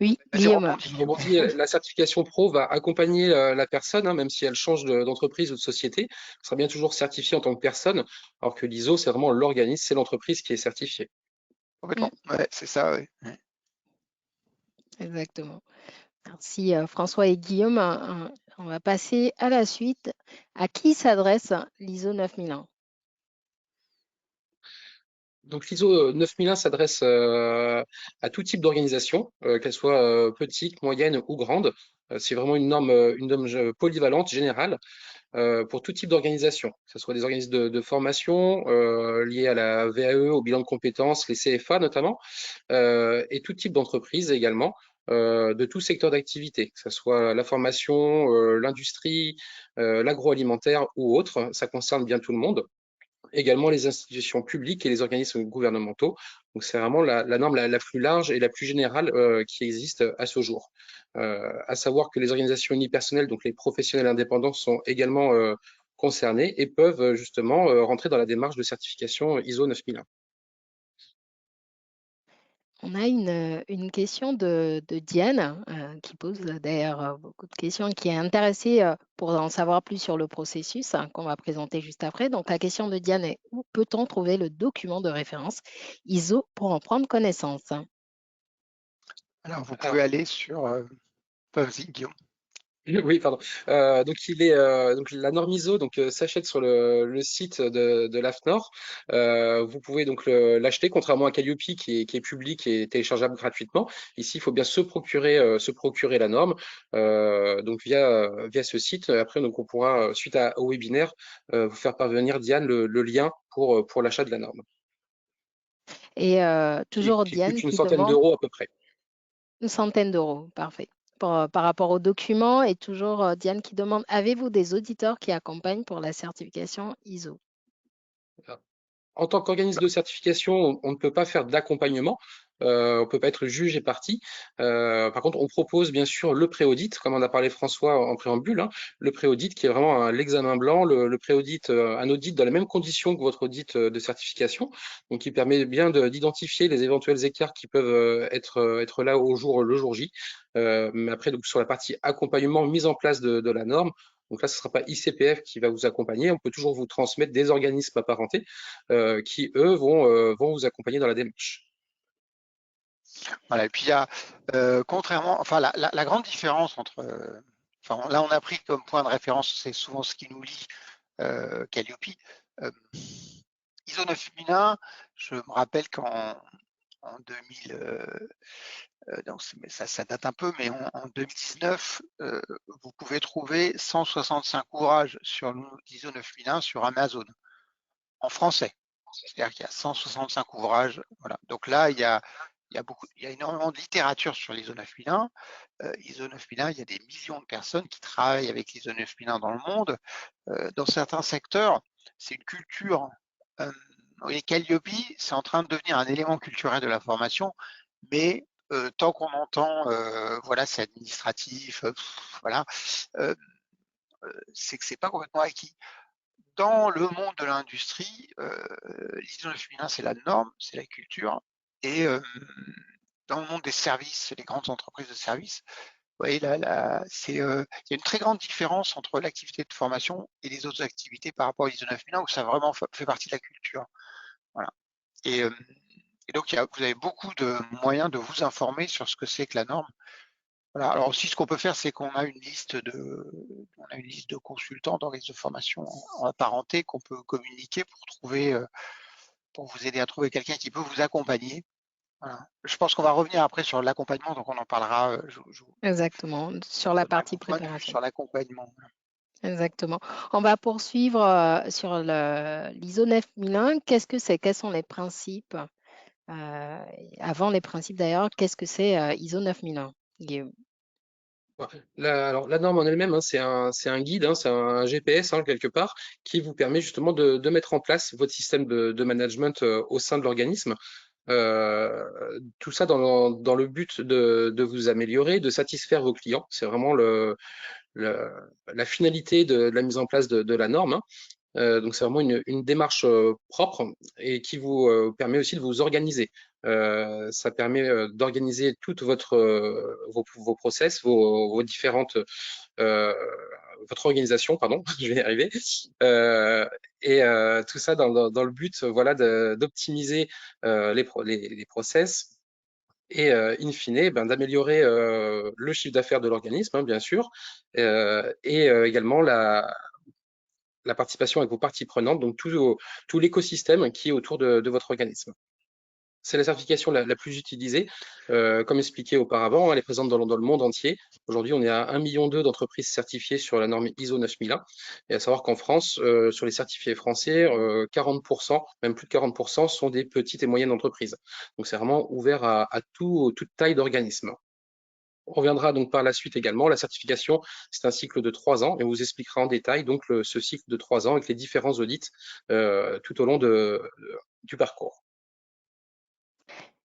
Oui, Vas-y, Guillaume. Je rebondis, la certification pro va accompagner la personne, hein, même si elle change d'entreprise ou de société, elle sera bien toujours certifiée en tant que personne, alors que l'ISO, c'est vraiment l'organisme, c'est l'entreprise qui est certifiée. Complètement. Ouais, c'est ça, ouais. Exactement. Merci François et Guillaume. On va passer à la suite. À qui s'adresse l'ISO 9001? Donc l'ISO 9001 s'adresse à tout type d'organisation, qu'elle soit petite, moyenne ou grande. C'est vraiment une norme polyvalente, générale, pour tout type d'organisation, que ce soit des organismes de formation liés à la VAE, au bilan de compétences, les CFA notamment, et tout type d'entreprise également, de tout secteur d'activité, que ce soit la formation, l'industrie, l'agroalimentaire ou autre, ça concerne bien tout le monde. Également les institutions publiques et les organismes gouvernementaux. Donc c'est vraiment la norme la plus large et la plus générale qui existe à ce jour. À savoir que les organisations unipersonnelles, donc les professionnels indépendants, sont également concernés et peuvent justement rentrer dans la démarche de certification ISO 9001. On a une question de Diane qui pose d'ailleurs beaucoup de questions, qui est intéressée pour en savoir plus sur le processus qu'on va présenter juste après. Donc la question de Diane est: où peut-on trouver le document de référence ISO pour en prendre connaissance? Alors, vous Alors, pouvez aller sur... vas-y, Guillaume. oui, pardon. Donc donc la norme ISO s'achète sur le site de l'AFNOR. Vous pouvez donc l'acheter, contrairement à Calliope qui est public et téléchargeable gratuitement. Ici, il faut bien se procurer la norme donc via ce site. Après, donc on pourra suite au webinaire vous faire parvenir, Diane, le lien pour l'achat de la norme, Et qui toujours coûte Diane une qui centaine demande d'euros à peu près. une centaine d'euros. Parfait. par rapport aux documents. Et toujours Diane qui demande, avez-vous des auditeurs qui accompagnent pour la certification ISO? En tant qu'organisme de certification, on ne peut pas faire d'accompagnement, on ne peut pas être juge et partie. Par contre, on propose bien sûr le pré-audit, comme en a parlé François en préambule, hein, le pré-audit qui est vraiment l'examen blanc, le pré-audit, un audit dans les mêmes conditions que votre audit de certification, donc qui permet bien d'identifier les éventuels écarts qui peuvent être là le jour J. Mais après, donc, sur la partie accompagnement, mise en place de la norme, donc là, ce ne sera pas ICPF qui va vous accompagner, on peut toujours vous transmettre des organismes apparentés qui, eux, vont vous accompagner dans la démarche. Voilà, et puis il y a, contrairement, enfin la grande différence entre, enfin là on a pris comme point de référence, c'est souvent ce qui nous lie Calliope. ISO 9001, je me rappelle qu'en 2000, donc ça date un peu, mais en 2019, vous pouvez trouver 165 ouvrages sur l'ISO 9001 sur Amazon, en français. C'est-à-dire qu'il y a 165 ouvrages. Voilà. Donc là, il y a énormément de littérature sur l'ISO 9001. ISO 9001, il y a des millions de personnes qui travaillent avec l'ISO 9001 dans le monde. Dans certains secteurs, c'est une culture. Et Calliope, c'est en train de devenir un élément culturel de la formation, mais tant qu'on entend, voilà, c'est administratif, voilà, c'est que c'est pas complètement acquis. Dans le monde de l'industrie, l'ISO 9001, c'est la norme, c'est la culture. Et dans le monde des services, les grandes entreprises de services, vous voyez, là, il y a une très grande différence entre l'activité de formation et les autres activités par rapport à l'ISO 9001, où ça vraiment fait partie de la culture. Voilà. Et donc, vous avez beaucoup de moyens de vous informer sur ce que c'est que la norme. Voilà. Alors aussi, ce qu'on peut faire, c'est qu'on a une liste de consultants d'organismes de formation en apparenté qu'on peut communiquer pour vous aider à trouver quelqu'un qui peut vous accompagner. Voilà. Je pense qu'on va revenir après sur l'accompagnement, donc on en parlera. Exactement, sur la partie préparation. Sur l'accompagnement. Exactement. On va poursuivre sur l'ISO 9001. Qu'est-ce que c'est? Quels sont les principes? Avant les principes d'ailleurs, qu'est-ce que c'est ISO 9001, Guillaume? Alors, la norme en elle-même, hein, c'est un guide, hein, c'est un GPS hein, quelque part, qui vous permet justement de mettre en place votre système de management au sein de l'organisme. Tout ça dans le but de vous améliorer, de satisfaire vos clients. C'est vraiment la finalité de la mise en place de la norme, hein. Donc c'est vraiment une démarche propre et qui vous permet aussi de vous organiser. Ça permet d'organiser toute vos process, vos différentes votre organisation, pardon, je vais y arriver, tout ça dans le but, voilà, d'optimiser les process et in fine, ben, d'améliorer le chiffre d'affaires de l'organisme, hein, bien sûr, et également la participation avec vos parties prenantes, donc tout l'écosystème qui est autour de votre organisme. C'est la certification la plus utilisée. Comme expliqué auparavant, elle est présente dans le monde entier. Aujourd'hui, on est à 1,2 million d'entreprises certifiées sur la norme ISO 9001. Et à savoir qu'en France, sur les certifiés français, 40%, même plus de 40%, sont des petites et moyennes entreprises. Donc c'est vraiment ouvert à toute taille d'organisme. On reviendra donc par la suite également. La certification, c'est un cycle de 3 ans et on vous expliquera en détail donc ce cycle de 3 ans avec les différents audits tout au long du parcours.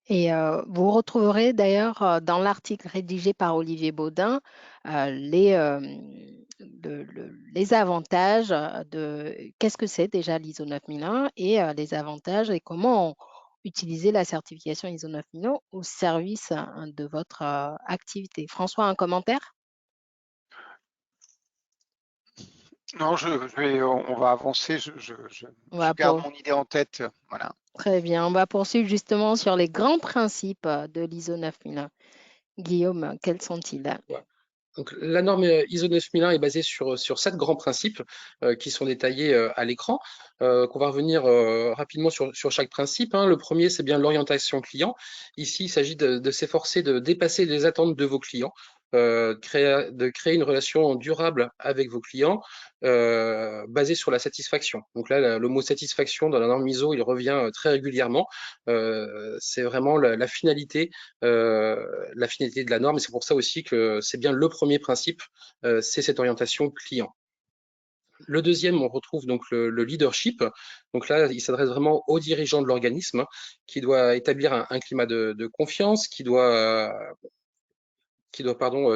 Et vous retrouverez d'ailleurs dans l'article rédigé par Olivier Baudin les avantages de qu'est-ce que c'est déjà l'ISO 9001 et les avantages et comment utiliser la certification ISO 9001 au service de votre activité. François, un commentaire? Non, on va avancer. Je garde mon idée en tête. Voilà. Très bien. On va poursuivre justement sur les grands principes de l'ISO 9001. Guillaume, quels sont-ils? Donc, la norme ISO 9001 est basée sur 7 grands principes qui sont détaillés à l'écran, qu'on va revenir rapidement sur chaque principe, hein. Le premier, c'est bien l'orientation client. Ici, il s'agit de s'efforcer de dépasser les attentes de vos clients. de créer une relation durable avec vos clients basée sur la satisfaction. Donc là, le mot satisfaction dans la norme ISO, il revient très régulièrement. C'est vraiment la finalité de la norme, et c'est pour ça aussi que c'est bien le premier principe, c'est cette orientation client. Le deuxième, on retrouve donc le leadership. Donc là, il s'adresse vraiment aux dirigeants de l'organisme, qui doit établir un climat de confiance, qui doit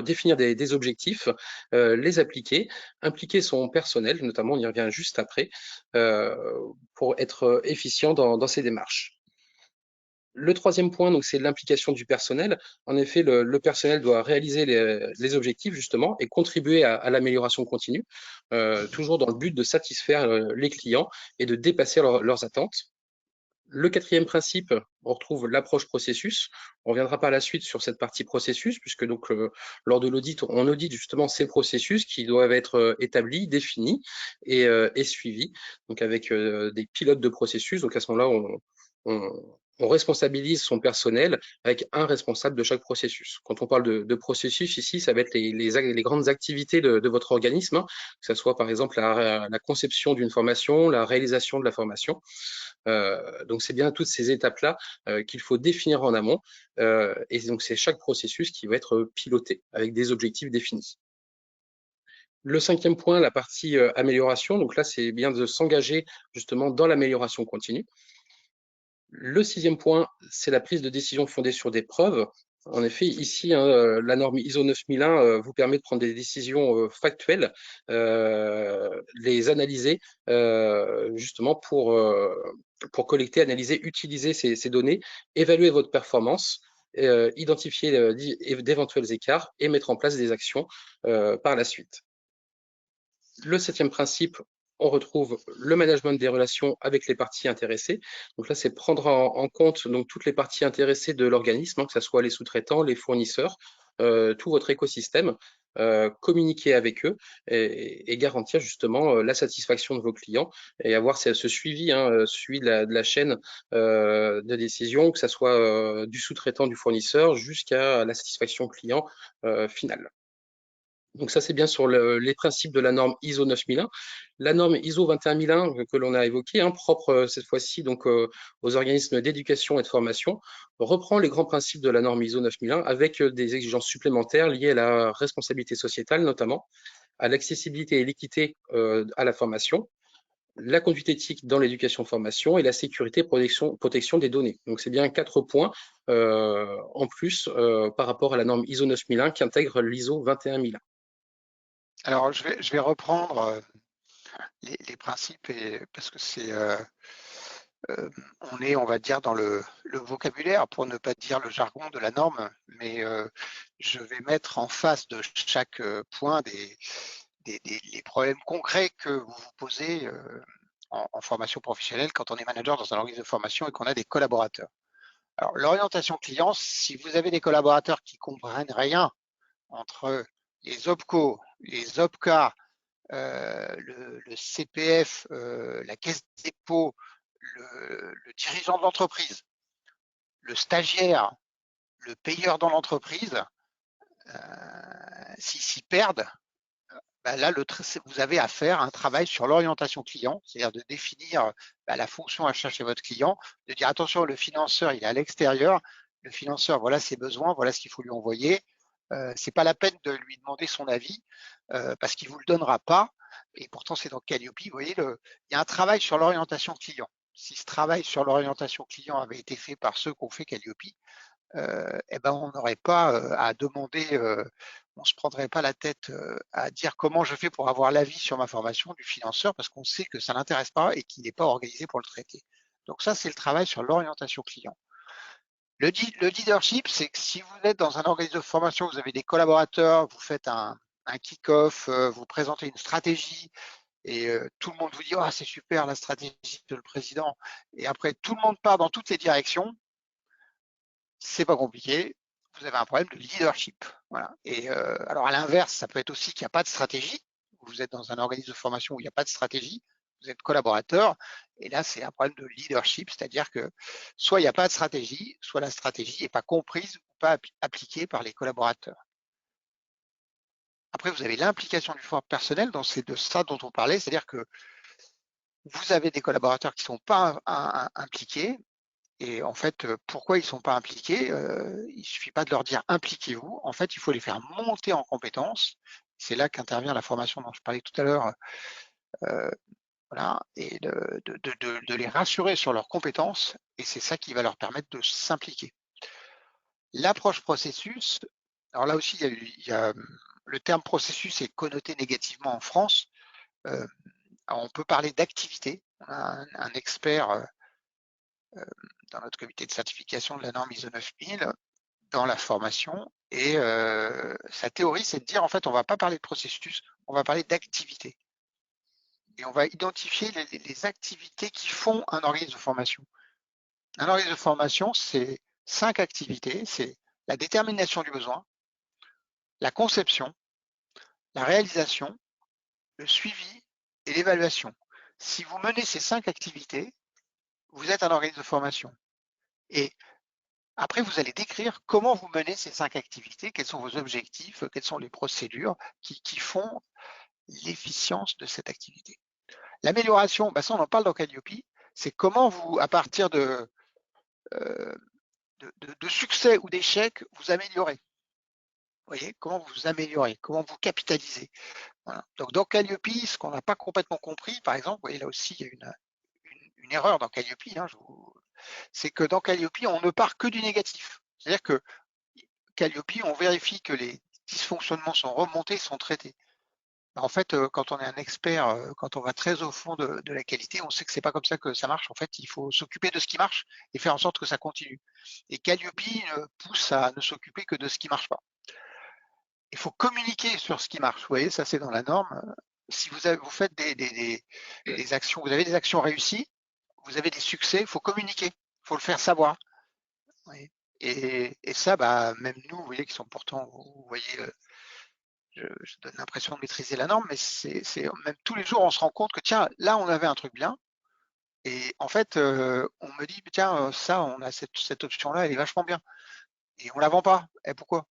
définir des objectifs, les appliquer, impliquer son personnel, notamment, on y revient juste après, pour être efficient dans ses démarches. Le troisième point, donc, c'est l'implication du personnel. En effet, le personnel doit réaliser les objectifs, justement, et contribuer à l'amélioration continue, toujours dans le but de satisfaire les clients et de dépasser leurs attentes. Le quatrième principe, on retrouve l'approche processus. On reviendra par la suite sur cette partie processus, puisque donc lors de l'audit, on audite justement ces processus qui doivent être établis, définis et suivis, donc avec des pilotes de processus. Donc à ce moment-là, on responsabilise son personnel avec un responsable de chaque processus. Quand on parle de processus ici, ça va être les grandes activités de votre organisme, hein, que ce soit par exemple la conception d'une formation, la réalisation de la formation. Donc c'est bien toutes ces étapes-là qu'il faut définir en amont, et donc c'est chaque processus qui va être piloté avec des objectifs définis. Le cinquième point, la partie amélioration, donc là c'est bien de s'engager justement dans l'amélioration continue. Le sixième point, c'est la prise de décision fondée sur des preuves. En effet, ici, hein, la norme ISO 9001 vous permet de prendre des décisions factuelles, les analyser justement pour collecter, analyser, utiliser ces données, évaluer votre performance, identifier d'éventuels écarts et mettre en place des actions par la suite. Le septième principe, on retrouve le management des relations avec les parties intéressées. Donc là, c'est prendre en compte donc, toutes les parties intéressées de l'organisme, hein, que ce soit les sous-traitants, les fournisseurs, tout votre écosystème, communiquer avec eux et garantir justement la satisfaction de vos clients et avoir ce suivi, hein, suivi de la chaîne de décision, que ce soit du sous-traitant, du fournisseur, jusqu'à la satisfaction client finale. Donc ça, c'est bien sur les principes de la norme ISO 9001. La norme ISO 21001 que l'on a évoquée, hein, propre cette fois-ci donc aux organismes d'éducation et de formation, reprend les grands principes de la norme ISO 9001 avec des exigences supplémentaires liées à la responsabilité sociétale notamment, à l'accessibilité et l'équité à la formation, la conduite éthique dans l'éducation-formation et la sécurité protection des données. Donc c'est bien 4 points en plus par rapport à la norme ISO 9001 qui intègre l'ISO 21001. Alors, je vais reprendre les principes parce que c'est on est, on va dire, dans le vocabulaire, pour ne pas dire le jargon de la norme, mais je vais mettre en face de chaque point les problèmes concrets que vous vous posez en formation professionnelle quand on est manager dans un organisme de formation et qu'on a des collaborateurs. Alors, l'orientation client, si vous avez des collaborateurs qui comprennent rien entre les OPCO, les OPCA, le CPF, la caisse des dépôts, le dirigeant de l'entreprise, le stagiaire, le payeur dans l'entreprise, s'ils s'y perdent, là, vous avez à faire un travail sur l'orientation client, c'est-à-dire de définir la fonction à chercher votre client, de dire attention, le financeur, il est à l'extérieur, le financeur, voilà ses besoins, voilà ce qu'il faut lui envoyer. C'est pas la peine de lui demander son avis parce qu'il vous le donnera pas. Et pourtant, c'est dans Calliope. Vous voyez, il y a un travail sur l'orientation client. Si ce travail sur l'orientation client avait été fait par ceux qui ont fait Calliope, eh ben, on n'aurait pas à demander, on se prendrait pas la tête à dire comment je fais pour avoir l'avis sur ma formation du financeur parce qu'on sait que ça l'intéresse pas et qu'il n'est pas organisé pour le traiter. Donc ça, c'est le travail sur l'orientation client. Le leadership, c'est que si vous êtes dans un organisme de formation, vous avez des collaborateurs, vous faites un kick-off, vous présentez une stratégie et tout le monde vous dit « Ah, c'est super la stratégie de le président » et après tout le monde part dans toutes les directions, c'est pas compliqué, vous avez un problème de leadership. Voilà. Et alors à l'inverse, ça peut être aussi qu'il n'y a pas de stratégie. Vous êtes dans un organisme de formation où il n'y a pas de stratégie, vous êtes collaborateur, et là c'est un problème de leadership, c'est-à-dire que soit il n'y a pas de stratégie, soit la stratégie n'est pas comprise ou pas appliquée par les collaborateurs. Après, vous avez l'implication du personnel, c'est de ça dont on parlait, c'est-à-dire que vous avez des collaborateurs qui ne sont pas impliqués. Et en fait, pourquoi ils ne sont pas impliqués? Il ne suffit pas de leur dire impliquez-vous. En fait, il faut les faire monter en compétences. C'est là qu'intervient la formation dont je parlais tout à l'heure, voilà, et de les rassurer sur leurs compétences. Et c'est ça qui va leur permettre de s'impliquer. L'approche processus, alors là aussi, le terme processus est connoté négativement en France. On peut parler d'activité. On a un expert dans notre comité de certification de la norme ISO 9000 dans la formation, et sa théorie, c'est de dire en fait, on ne va pas parler de processus, on va parler d'activité. Et on va identifier les activités qui font un organisme de formation. Un organisme de formation, c'est 5 activités, c'est la détermination du besoin, la conception, la réalisation, le suivi et l'évaluation. Si vous menez ces 5 activités, vous êtes un organisme de formation. Et après, vous allez décrire comment vous menez ces 5 activités, quels sont vos objectifs, quelles sont les procédures qui font l'efficience de cette activité. L'amélioration, ça on en parle dans Calliope, c'est comment vous, à partir de succès ou d'échecs, vous améliorez. Vous voyez, comment vous améliorez, comment vous capitalisez. Voilà. Donc dans Calliope, ce qu'on n'a pas complètement compris, par exemple, vous voyez là aussi, il y a une erreur dans Calliope, c'est que dans Calliope, on ne part que du négatif. C'est-à-dire que Calliope, on vérifie que les dysfonctionnements sont remontés, sont traités. En fait, quand on est un expert, quand on va très au fond de la qualité, on sait que c'est pas comme ça que ça marche. En fait, il faut s'occuper de ce qui marche et faire en sorte que ça continue. Et Calliope pousse à ne s'occuper que de ce qui marche pas. Il faut communiquer sur ce qui marche. Vous voyez, ça c'est dans la norme. Si vous faites des actions, vous avez des actions réussies, vous avez des succès, il faut communiquer, il faut le faire savoir. Vous voyez. Et ça, même nous, vous voyez, qui sont pourtant, vous voyez, je donne l'impression de maîtriser la norme, mais c'est même tous les jours, on se rend compte que tiens, là, on avait un truc bien. Et en fait, on me dit, tiens, ça, on a cette option-là, elle est vachement bien. Et on la vend pas. Et pourquoi?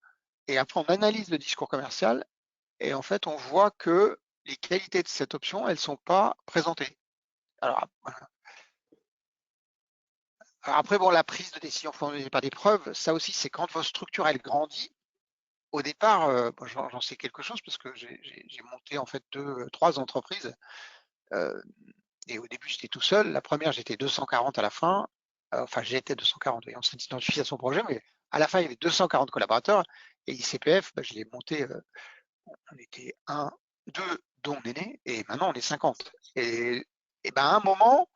Et après, on analyse le discours commercial et en fait, on voit que les qualités de cette option, elles sont pas présentées. Alors, voilà. Alors après, bon, la prise de décision fondée par des preuves, ça aussi, c'est quand votre structure, elle grandit. Au départ, j'en sais quelque chose parce que j'ai monté en fait 3 entreprises. Et au début, j'étais tout seul. La première, j'étais 240 à la fin. Enfin, j'étais 240, on s'identifie à son projet, mais à la fin, il y avait 240 collaborateurs. Et ICPF, je l'ai monté, on était 1, 2, dont Néné, et maintenant on est 50. Et à un moment,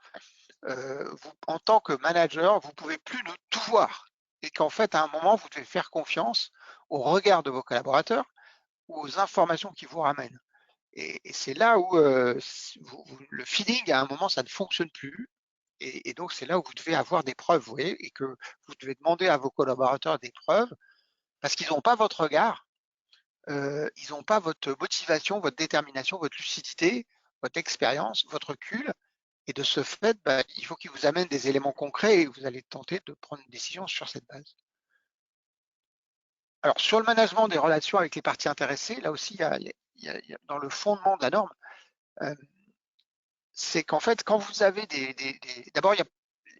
vous, en tant que manager, vous ne pouvez plus ne tout voir. Et qu'en fait, à un moment, vous devez faire confiance au regard de vos collaborateurs ou aux informations qu'ils vous ramènent. Et c'est là où le feeling, à un moment, ça ne fonctionne plus. Et donc, c'est là où vous devez avoir des preuves, vous voyez, et que vous devez demander à vos collaborateurs des preuves, parce qu'ils n'ont pas votre regard, ils n'ont pas votre motivation, votre détermination, votre lucidité, votre expérience, votre recul. Et de ce fait, il faut qu'ils vous amènent des éléments concrets et vous allez tenter de prendre une décision sur cette base. Alors, sur le management des relations avec les parties intéressées, là aussi, il y a dans le fondement de la norme, c'est qu'en fait, quand vous avez d'abord,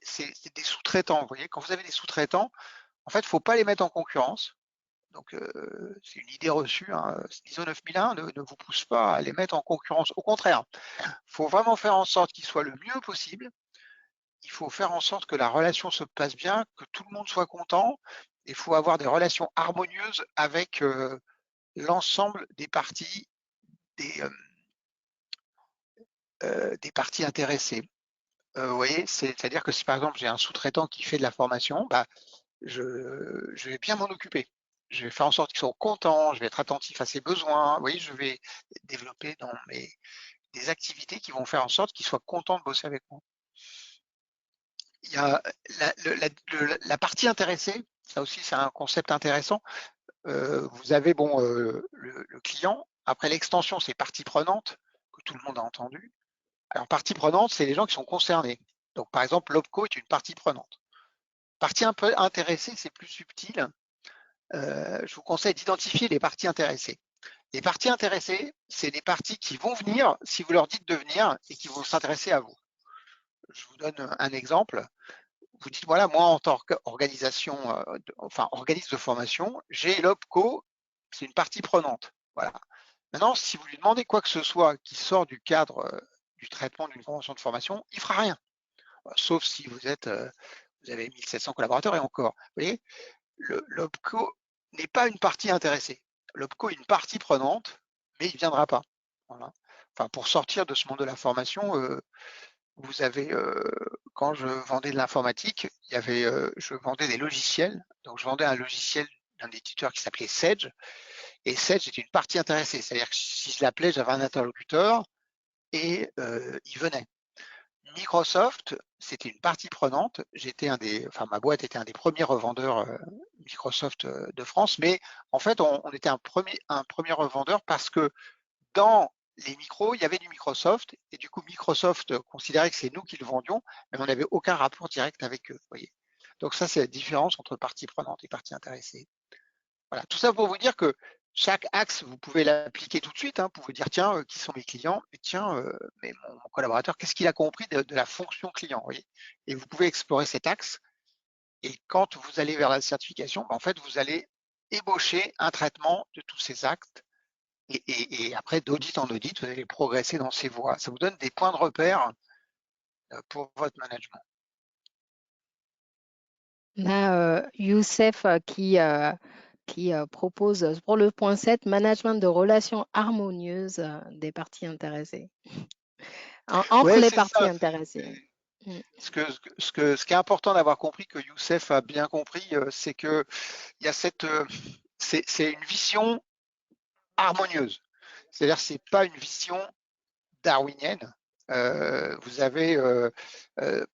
c'est des sous-traitants, vous voyez, quand vous avez des sous-traitants, en fait, il ne faut pas les mettre en concurrence. Donc, c'est une idée reçue, hein. ISO 9001 ne vous pousse pas à les mettre en concurrence. Au contraire, il faut vraiment faire en sorte qu'ils soient le mieux possible. Il faut faire en sorte que la relation se passe bien, que tout le monde soit content. Il faut avoir des relations harmonieuses avec l'ensemble des parties, des parties intéressées. Vous voyez, c'est-à-dire que si par exemple j'ai un sous-traitant qui fait de la formation, je vais bien m'en occuper. Je vais faire en sorte qu'ils soient contents, je vais être attentif à ses besoins. Vous voyez, je vais développer des activités qui vont faire en sorte qu'ils soient contents de bosser avec moi. Il y a la partie intéressée, ça aussi c'est un concept intéressant. Vous avez le client, après l'extension c'est partie prenante, que tout le monde a entendu. Alors partie prenante, c'est les gens qui sont concernés. Donc par exemple, l'OPCO est une partie prenante. Partie un peu intéressée, c'est plus subtil. Je vous conseille d'identifier les parties intéressées. Les parties intéressées, c'est des parties qui vont venir si vous leur dites de venir et qui vont s'intéresser à vous. Je vous donne un exemple. Vous dites, voilà, moi, en tant qu'organisation, organisme de formation, j'ai l'OPCO, c'est une partie prenante. Voilà. Maintenant, si vous lui demandez quoi que ce soit qui sort du cadre du traitement d'une convention de formation, il fera rien. Sauf si vous avez 1700 collaborateurs et encore. Vous voyez, l'OPCO n'est pas une partie intéressée. L'OPCO est une partie prenante, mais il ne viendra pas. Voilà. Enfin, pour sortir de ce monde de la formation, vous avez, quand je vendais de l'informatique, je vendais des logiciels. Donc, je vendais un logiciel d'un éditeur qui s'appelait Sage. Et Sage était une partie intéressée. C'est-à-dire que si je l'appelais, j'avais un interlocuteur et il venait. Microsoft, c'était une partie prenante. Ma boîte était un des premiers revendeurs Microsoft de France, mais en fait, on était un premier revendeur parce que dans les micros, il y avait du Microsoft et du coup, Microsoft considérait que c'est nous qui le vendions, mais on n'avait aucun rapport direct avec eux. Voyez. Donc ça, c'est la différence entre partie prenante et partie intéressée. Voilà, tout ça pour vous dire que chaque axe, vous pouvez l'appliquer tout de suite. Vous pouvez dire, tiens, qui sont mes clients? Et tiens, mais mon collaborateur, qu'est-ce qu'il a compris de la fonction client, voyez? Et vous pouvez explorer cet axe. Et quand vous allez vers la certification, en fait, vous allez ébaucher un traitement de tous ces actes. Et après, d'audit en audit, vous allez progresser dans ces voies. Ça vous donne des points de repère pour votre management. On a Youssef qui propose pour le point 7, management de relations harmonieuses des parties intéressées. Entre Ouais, les c'est parties ça. intéressées. Ce qui est important d'avoir compris, que Youssef a bien compris, c'est que il y a c'est une vision harmonieuse. C'est-à-dire, c'est pas une vision darwinienne. Vous avez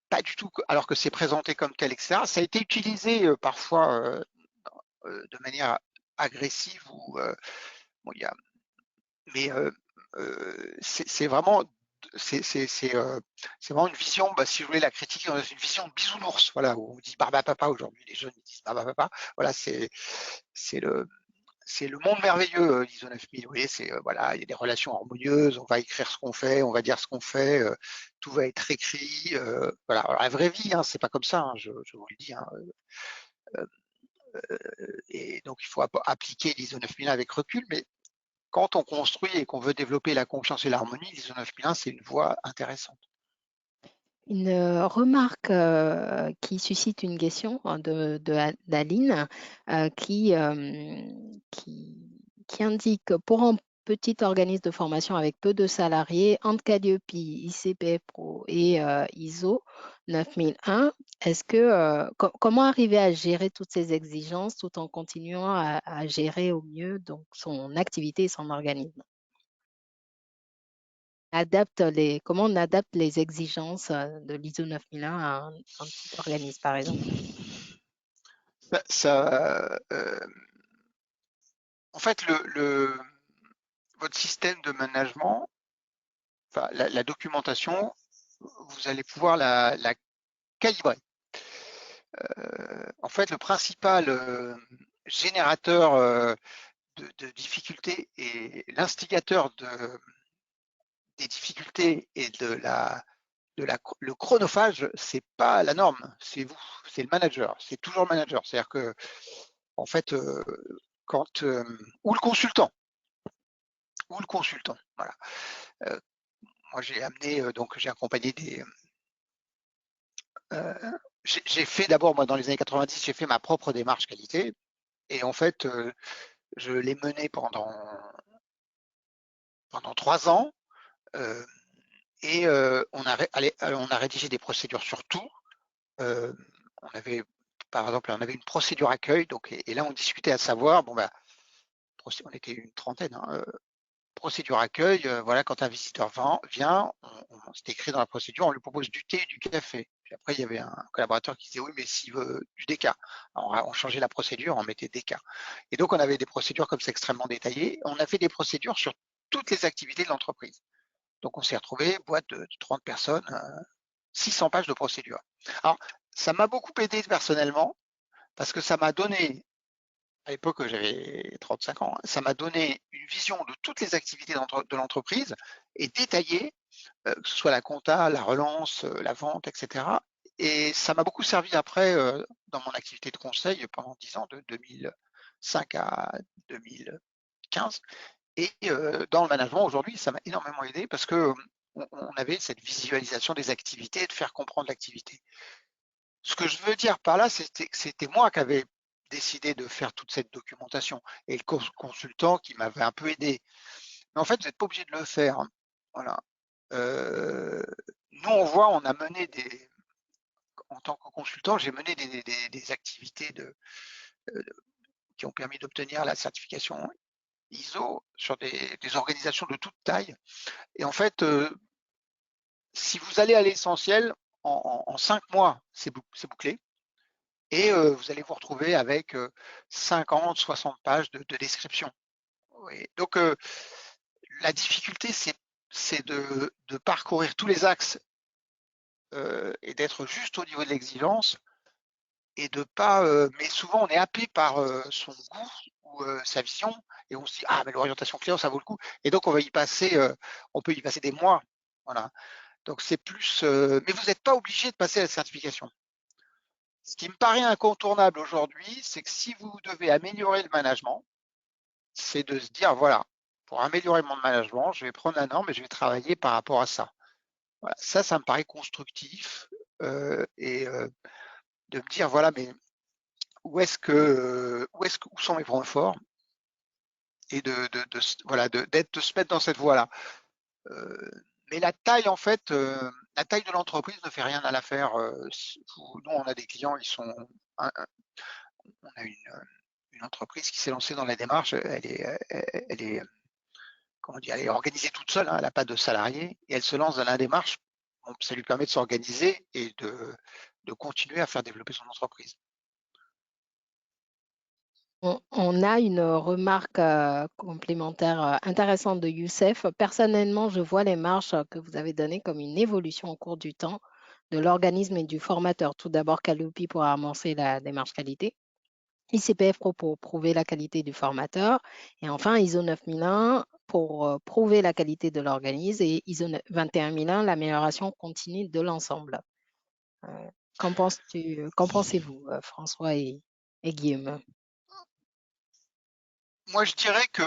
pas du tout, alors que c'est présenté comme tel, etc. Ça a été utilisé parfois de manière agressive ou bon, mais c'est vraiment c'est vraiment une vision, si je voulais la critiquer, c'est une vision bisounours, voilà, où on dit barba papa aujourd'hui, les jeunes ils disent barba papa, voilà, c'est le monde merveilleux, l'ISO 9000, vous voyez, voilà, il y a des relations harmonieuses, on va écrire ce qu'on fait, on va dire ce qu'on fait, tout va être écrit, voilà. Alors, la vraie vie, c'est pas comme ça, je vous le dis, et donc il faut appliquer l'ISO 9001 avec recul, mais quand on construit et qu'on veut développer la confiance et l'harmonie, l'ISO 9001, c'est une voie intéressante. Une remarque qui suscite une question d'Aline qui indique pour un petit organisme de formation avec peu de salariés, entre Calliope, ICPF Pro et ISO 9001, comment arriver à gérer toutes ces exigences tout en continuant à gérer au mieux donc, son activité et son organisme? Comment on adapte les exigences de l'ISO 9001 à un petit organisme, par exemple? En fait, votre système de management, la documentation, vous allez pouvoir la calibrer. En fait, le principal générateur de difficultés et l'instigateur des difficultés et le chronophage, c'est pas la norme, c'est vous, c'est le manager, c'est toujours le manager. C'est-à-dire que, en fait, ou le consultant, voilà. Moi, j'ai accompagné j'ai fait d'abord, moi, dans les années 90, j'ai fait ma propre démarche qualité, et en fait, je l'ai menée pendant 3 ans. Et on a rédigé des procédures sur tout. Par exemple, on avait une procédure accueil, et là on discutait à savoir, on était une trentaine, procédure accueil, voilà, quand un visiteur vient, c'était écrit dans la procédure, on lui propose du thé et du café. Puis après, il y avait un collaborateur qui disait oui, mais s'il veut du déca. Alors, on changeait la procédure, on mettait déca. Et donc on avait des procédures comme ça extrêmement détaillées. On a fait des procédures sur toutes les activités de l'entreprise. Donc on s'est retrouvé, boîte de 30 personnes, 600 pages de procédure. Alors, ça m'a beaucoup aidé personnellement, parce que ça m'a donné, à l'époque j'avais 35 ans, ça m'a donné une vision de toutes les activités de l'entreprise et détaillée, que ce soit la compta, la relance, la vente, etc. Et ça m'a beaucoup servi après dans mon activité de conseil pendant 10 ans, de 2005 à 2015. Et dans le management aujourd'hui, ça m'a énormément aidé parce que on avait cette visualisation des activités et de faire comprendre l'activité. Ce que je veux dire par là, c'était que c'était moi qui avais décidé de faire toute cette documentation et le consultant qui m'avait un peu aidé. Mais en fait, vous n'êtes pas obligé de le faire, hein. Voilà. Nous, on voit, on a mené en tant que consultant, j'ai mené des activités qui ont permis d'obtenir la certification ISO sur des organisations de toute taille. Et en fait, si vous allez à l'essentiel, en 5 mois, c'est bouclé. Et vous allez vous retrouver avec 50, 60 pages de description. Oui. Donc, la difficulté, c'est de parcourir tous les axes et d'être juste au niveau de l'exigence et de pas. Mais souvent, on est happé par son goût ou sa vision et on se dit ah mais l'orientation client ça vaut le coup et donc on va y passer, on peut y passer des mois. Voilà. Donc c'est plus. Mais vous n'êtes pas obligé de passer à la certification. Ce qui me paraît incontournable aujourd'hui, c'est que si vous devez améliorer le management, c'est de se dire voilà, pour améliorer mon management, je vais prendre la norme et je vais travailler par rapport à ça. Voilà, ça me paraît constructif et de me dire voilà, mais où sont mes points forts et voilà, de se mettre dans cette voie-là. Mais la taille, en fait, la taille de l'entreprise ne fait rien à l'affaire. Nous, on a des clients, on a une entreprise qui s'est lancée dans la démarche. Elle est comment dire, elle est organisée toute seule, hein, elle n'a pas de salariés, et elle se lance dans la démarche. Bon, ça lui permet de s'organiser et de continuer à faire développer son entreprise. On a une remarque complémentaire intéressante de Youssef. Personnellement, je vois les marches que vous avez données comme une évolution au cours du temps de l'organisme et du formateur. Tout d'abord, Calliope pour amorcer la démarche qualité, ICPF Pro pour prouver la qualité du formateur, et enfin ISO 9001 pour prouver la qualité de l'organisme et ISO 21001, l'amélioration continue de l'ensemble. Qu'en pensez-vous, François et Guillaume? Moi, je dirais que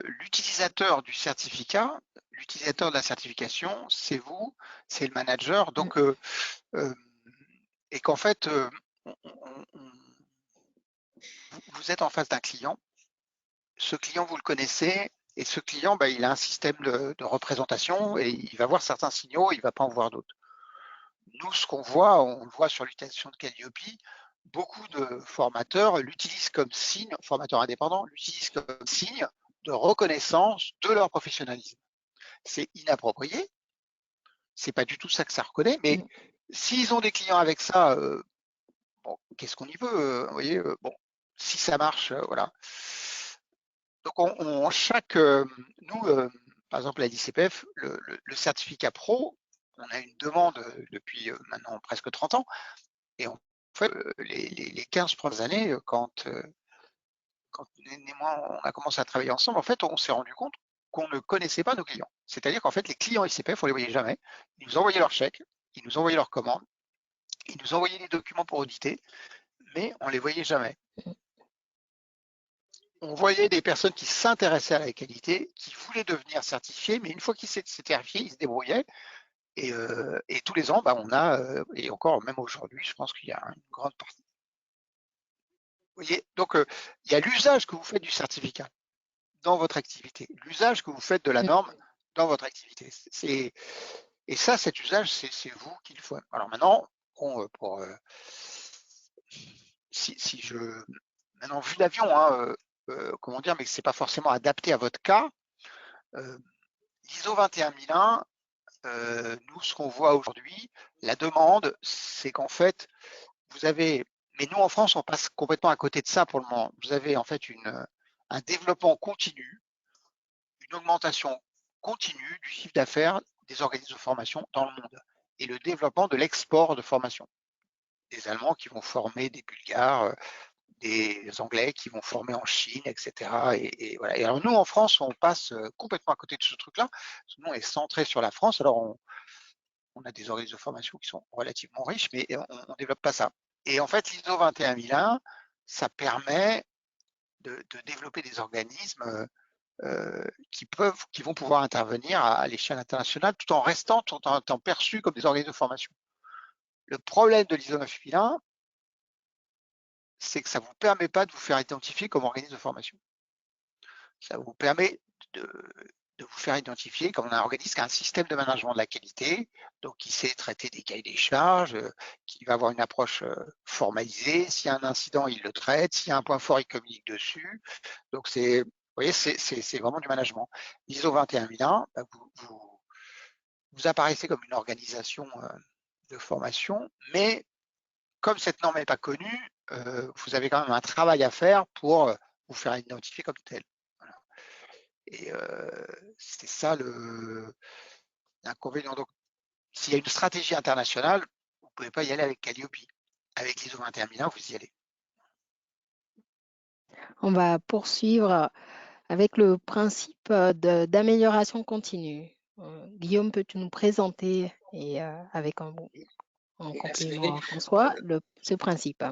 l'utilisateur du certificat, l'utilisateur de la certification, c'est vous, c'est le manager. Donc, et qu'en fait, vous êtes en face d'un client. Ce client, vous le connaissez, et ce client, bah, il a un système de représentation et il va voir certains signaux, il ne va pas en voir d'autres. Nous, ce qu'on voit, on le voit sur l'utilisation de Calliope, beaucoup de formateurs l'utilisent comme signe, formateurs indépendants, l'utilisent comme signe de reconnaissance de leur professionnalisme. C'est inapproprié, c'est pas du tout ça que ça reconnaît, mais s'ils ont des clients avec ça, bon, qu'est-ce qu'on y veut, vous voyez, bon, si ça marche, voilà. Donc nous, par exemple à l'ICPF, le certificat pro, on a une demande depuis maintenant presque 30 ans, et en fait, les 15 premières années, quand Nene et moi, on a commencé à travailler ensemble, en fait, on s'est rendu compte qu'on ne connaissait pas nos clients. C'est-à-dire qu'en fait, les clients ICPF, on les voyait jamais. Ils nous envoyaient leurs chèques, ils nous envoyaient leurs commandes, ils nous envoyaient les documents pour auditer, mais on les voyait jamais. On voyait des personnes qui s'intéressaient à la qualité, qui voulaient devenir certifiés, mais une fois qu'ils s'étaient certifiés, ils se débrouillaient. Et tous les ans, bah, on a, et encore même aujourd'hui, je pense qu'il y a une grande partie. Vous voyez, donc il y a l'usage que vous faites du certificat dans votre activité, l'usage que vous faites de la norme dans votre activité. Et ça, cet usage, c'est vous qui le faites. Alors maintenant, bon, maintenant vu l'avion, hein, comment dire, mais c'est pas forcément adapté à votre cas. L'ISO 21001, nous, ce qu'on voit aujourd'hui, la demande, c'est qu'en fait, vous avez, mais nous en France, on passe complètement à côté de ça pour le moment. Vous avez en fait un développement continu, une augmentation continue du chiffre d'affaires des organismes de formation dans le monde et le développement de l'export de formation. Des Allemands qui vont former des Bulgares, des Anglais qui vont former en Chine, etc. Et voilà. Et alors nous, en France, on passe complètement à côté de ce truc-là. Nous, on est centré sur la France. Alors, on a des organismes de formation qui sont relativement riches, mais on développe pas ça. Et en fait, l'ISO 21001, ça permet de développer des organismes qui vont pouvoir intervenir à l'échelle internationale tout en restant, tout en étant perçus comme des organismes de formation. Le problème de l'ISO 9001, c'est que ça ne vous permet pas de vous faire identifier comme organisme de formation. Ça vous permet de vous faire identifier comme un organisme qui a un système de management de la qualité, donc qui sait traiter des cahiers des charges, qui va avoir une approche formalisée. S'il y a un incident, il le traite. S'il y a un point fort, il communique dessus. Donc, vous voyez, c'est vraiment du management. L'ISO 21001, bah, vous apparaissez comme une organisation de formation, mais comme cette norme n'est pas connue, vous avez quand même un travail à faire pour vous faire identifier comme tel. Voilà. Et c'est ça l'inconvénient. Donc, s'il y a une stratégie internationale, vous ne pouvez pas y aller avec Calliope. Avec l'ISO 21001, vous y allez. On va poursuivre avec le principe d'amélioration continue. Guillaume, peux-tu nous présenter, et avec en complément François, ce principe?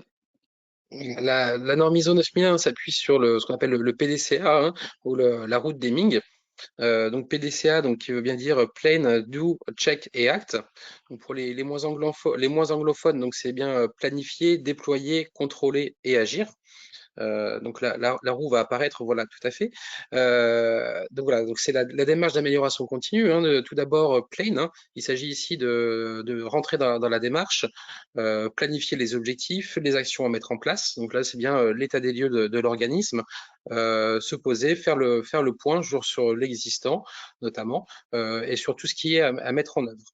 La norme ISO 9001 s'appuie sur ce qu'on appelle le PDCA, hein, ou la route Deming. Donc PDCA, donc qui veut bien dire Plan, Do, Check et Act. Donc pour les moins anglophones, donc c'est bien planifier, déployer, contrôler et agir. Donc la roue va apparaître, voilà, tout à fait. Donc voilà, donc c'est la démarche d'amélioration continue, hein, tout d'abord plain, hein. Il s'agit ici de rentrer dans la démarche, planifier les objectifs, les actions à mettre en place. Donc là, c'est bien l'état des lieux de l'organisme, se poser, faire le point sur l'existant, notamment, et sur tout ce qui est à mettre en œuvre.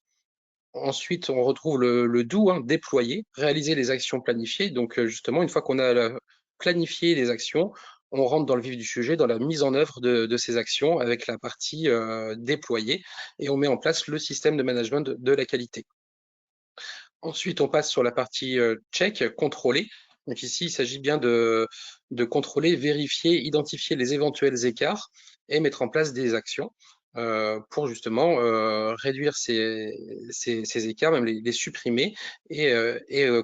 Ensuite, on retrouve le do, hein, déployer, réaliser les actions planifiées. Donc, justement, une fois qu'on a planifié les actions, on rentre dans le vif du sujet, dans la mise en œuvre de ces actions avec la partie déployée, et on met en place le système de management de la qualité. Ensuite, on passe sur la partie check, contrôler. Donc ici, il s'agit bien de contrôler, vérifier, identifier les éventuels écarts et mettre en place des actions pour justement réduire ces écarts, même les supprimer et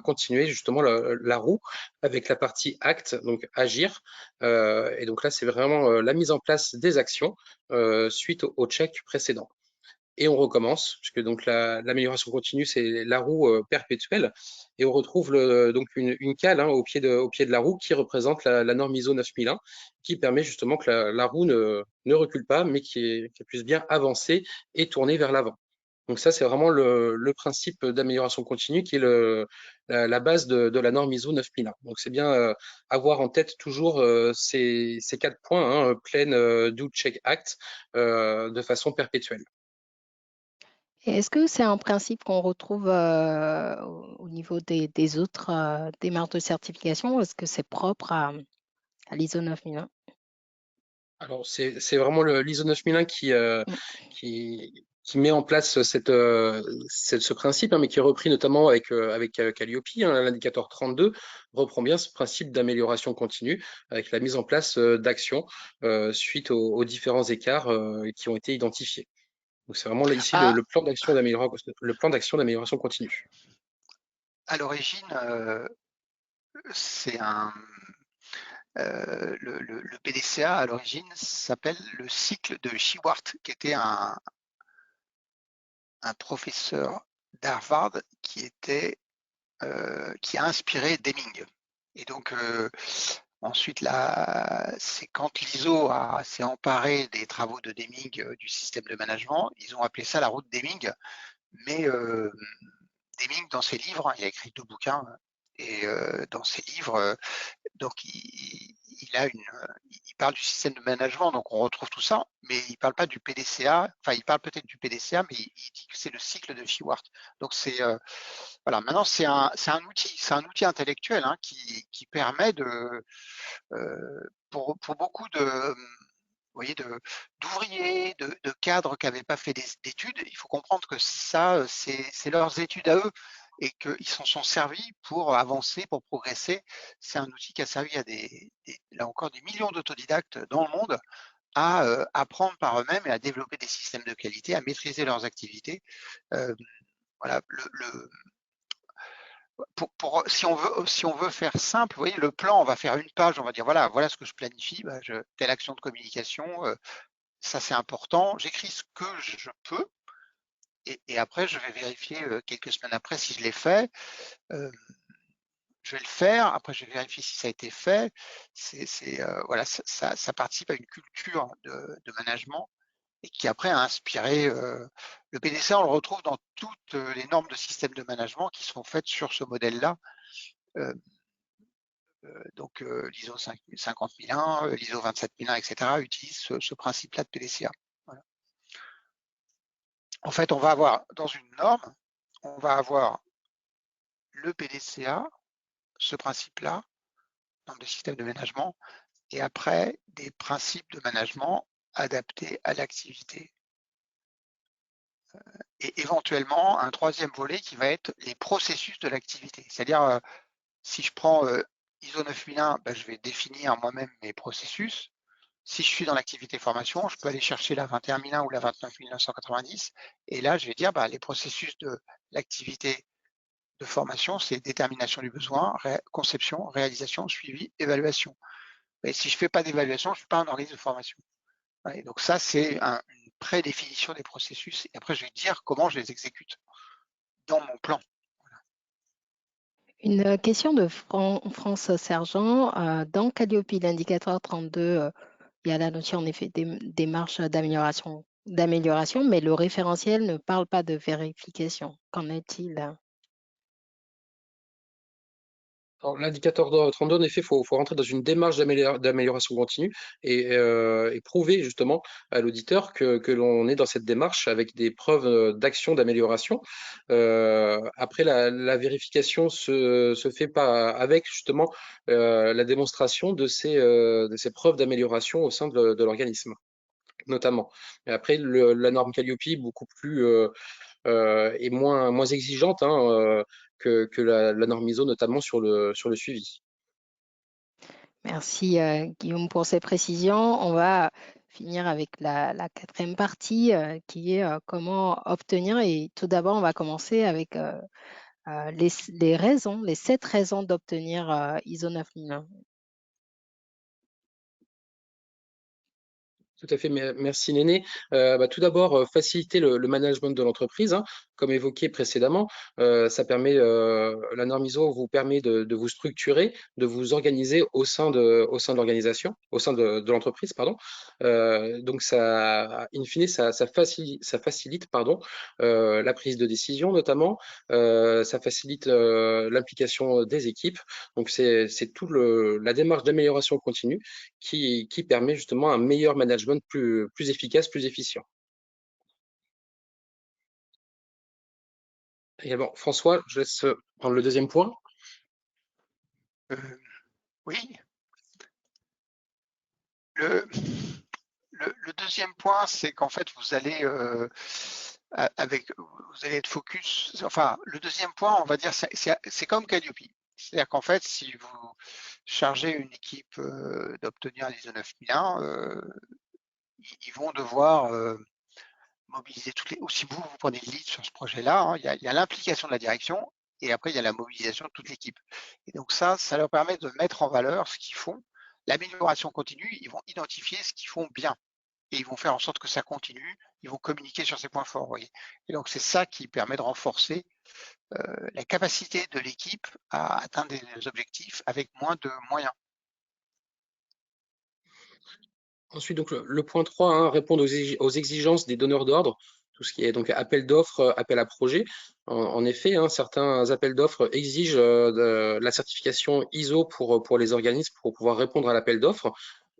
continuer justement la roue avec la partie acte, donc agir. Et donc là, c'est vraiment la mise en place des actions suite au check précédent. Et on recommence, puisque donc l'amélioration continue, c'est la roue perpétuelle. Et on retrouve donc une cale, hein, au pied de la roue qui représente la norme ISO 9001, qui permet justement que la roue ne recule pas, mais qui puisse bien avancer et tourner vers l'avant. Donc ça, c'est vraiment le principe d'amélioration continue qui est la base de la norme ISO 9001. Donc c'est bien avoir en tête toujours ces 4 points, hein, Plan, Do, Check, Act, de façon perpétuelle. Et est-ce que c'est un principe qu'on retrouve au niveau des autres démarches de certification, ou est-ce que c'est propre à l'ISO 9001? Alors, c'est vraiment l'ISO 9001 Mm. qui met en place ce principe, hein, mais qui est repris notamment avec Calliope, hein, l'indicateur 32 reprend bien ce principe d'amélioration continue avec la mise en place d'actions suite aux différents écarts qui ont été identifiés. Donc, c'est vraiment là, ici Ah, le plan d'action d'amélioration continue. à l'origine, c'est le PDCA à l'origine s'appelle le cycle de Shewhart, qui était un professeur d'Harvard qui a inspiré Deming. Et donc ensuite là, c'est quand l'ISO s'est emparé des travaux de Deming, du système de management, ils ont appelé ça la route Deming. Mais Deming, dans ses livres, hein, il a écrit 2 bouquins, et dans ses livres, donc il parle du système de management, donc on retrouve tout ça, mais il parle pas du PDCA. Enfin, il parle peut-être du PDCA, mais il dit que c'est le cycle de Shewhart. Donc c'est voilà. Maintenant, c'est un outil intellectuel, hein, qui permet pour beaucoup vous voyez, d'ouvriers, de cadres qui n'avaient pas fait d'études. Il faut comprendre que ça, c'est leurs études à eux. et qu'ils s'en sont servis pour avancer, pour progresser. C'est un outil qui a servi à là encore des millions d'autodidactes dans le monde à apprendre par eux-mêmes et à développer des systèmes de qualité, à maîtriser leurs activités. Voilà, si on veut faire simple, vous voyez, le plan, on va faire une page, on va dire voilà ce que je planifie, telle action de communication, ça c'est important, j'écris ce que je peux, et après je vais vérifier quelques semaines après si je l'ai fait. Je vais le faire, après je vais vérifier si ça a été fait. Voilà, ça participe à une culture de management et qui après a inspiré le PDCA. On le retrouve dans toutes les normes de système de management qui sont faites sur ce modèle-là. Donc l'ISO 50001, l'ISO 27001, etc. utilisent ce principe-là de PDCA. Voilà. En fait, on va avoir dans une norme, on va avoir le PDCA, ce principe-là, norme de système de management, et après des principes de management adaptés à l'activité. Et éventuellement un troisième volet qui va être les processus de l'activité. C'est-à-dire, si je prends ISO 9001, je vais définir moi-même mes processus. Si je suis dans l'activité formation, je peux aller chercher la 21001 ou la 29990, et là je vais dire les processus de l'activité de formation, c'est détermination du besoin, conception, réalisation, suivi, évaluation. Et si je ne fais pas d'évaluation, je ne suis pas un organisme de formation. Et donc ça, c'est une prédéfinition des processus, et après je vais dire comment je les exécute dans mon plan. Une question de France Sergent. Dans Calliope, l'indicateur 32, il y a la notion en effet des démarches d'amélioration, mais le référentiel ne parle pas de vérification. Qu'en est-il? Alors, l'indicateur 32, en effet, faut rentrer dans une démarche d'amélioration continue et prouver justement à l'auditeur que l'on est dans cette démarche avec des preuves d'action d'amélioration. Après, la vérification se fait pas avec justement la démonstration de ces preuves d'amélioration au sein de l'organisme, notamment. Et après, la norme Calliope, beaucoup plus et moins exigeante hein, que la norme ISO, notamment sur le suivi. Merci Guillaume pour ces précisions. On va finir avec la quatrième partie qui est comment obtenir. Et tout d'abord, on va commencer avec les raisons, les 7 raisons d'obtenir ISO 9001. Tout à fait, merci Néné. Tout d'abord, faciliter le management de l'entreprise, hein, comme évoqué précédemment. La norme ISO vous permet de vous structurer, de vous organiser au sein de l'organisation, au sein de l'entreprise, pardon. Donc ça, in fine, ça facilite, pardon, la prise de décision notamment. Ça facilite l'implication des équipes. Donc c'est tout la démarche d'amélioration continue qui permet justement un meilleur management plus efficace, plus efficient. Également, François, je laisse prendre le deuxième point. Oui. Le deuxième point, c'est qu'en fait, vous allez être focus. Enfin, le deuxième point, on va dire, c'est comme Calliope. C'est-à-dire qu'en fait, si vous chargez une équipe d'obtenir l'ISO 9001, ils vont devoir mobiliser ou si vous prenez le lead sur ce projet-là, hein, il y a l'implication de la direction et après il y a la mobilisation de toute l'équipe. Et donc ça leur permet de mettre en valeur ce qu'ils font. L'amélioration continue, ils vont identifier ce qu'ils font bien et ils vont faire en sorte que ça continue, ils vont communiquer sur ces points forts. Voyez. Et donc c'est ça qui permet de renforcer la capacité de l'équipe à atteindre des objectifs avec moins de moyens. Ensuite, donc le point 3, hein, répondre aux exigences des donneurs d'ordre, tout ce qui est donc appel d'offres, appel à projet. En effet, hein, certains appels d'offres exigent la certification ISO pour les organismes pour pouvoir répondre à l'appel d'offres,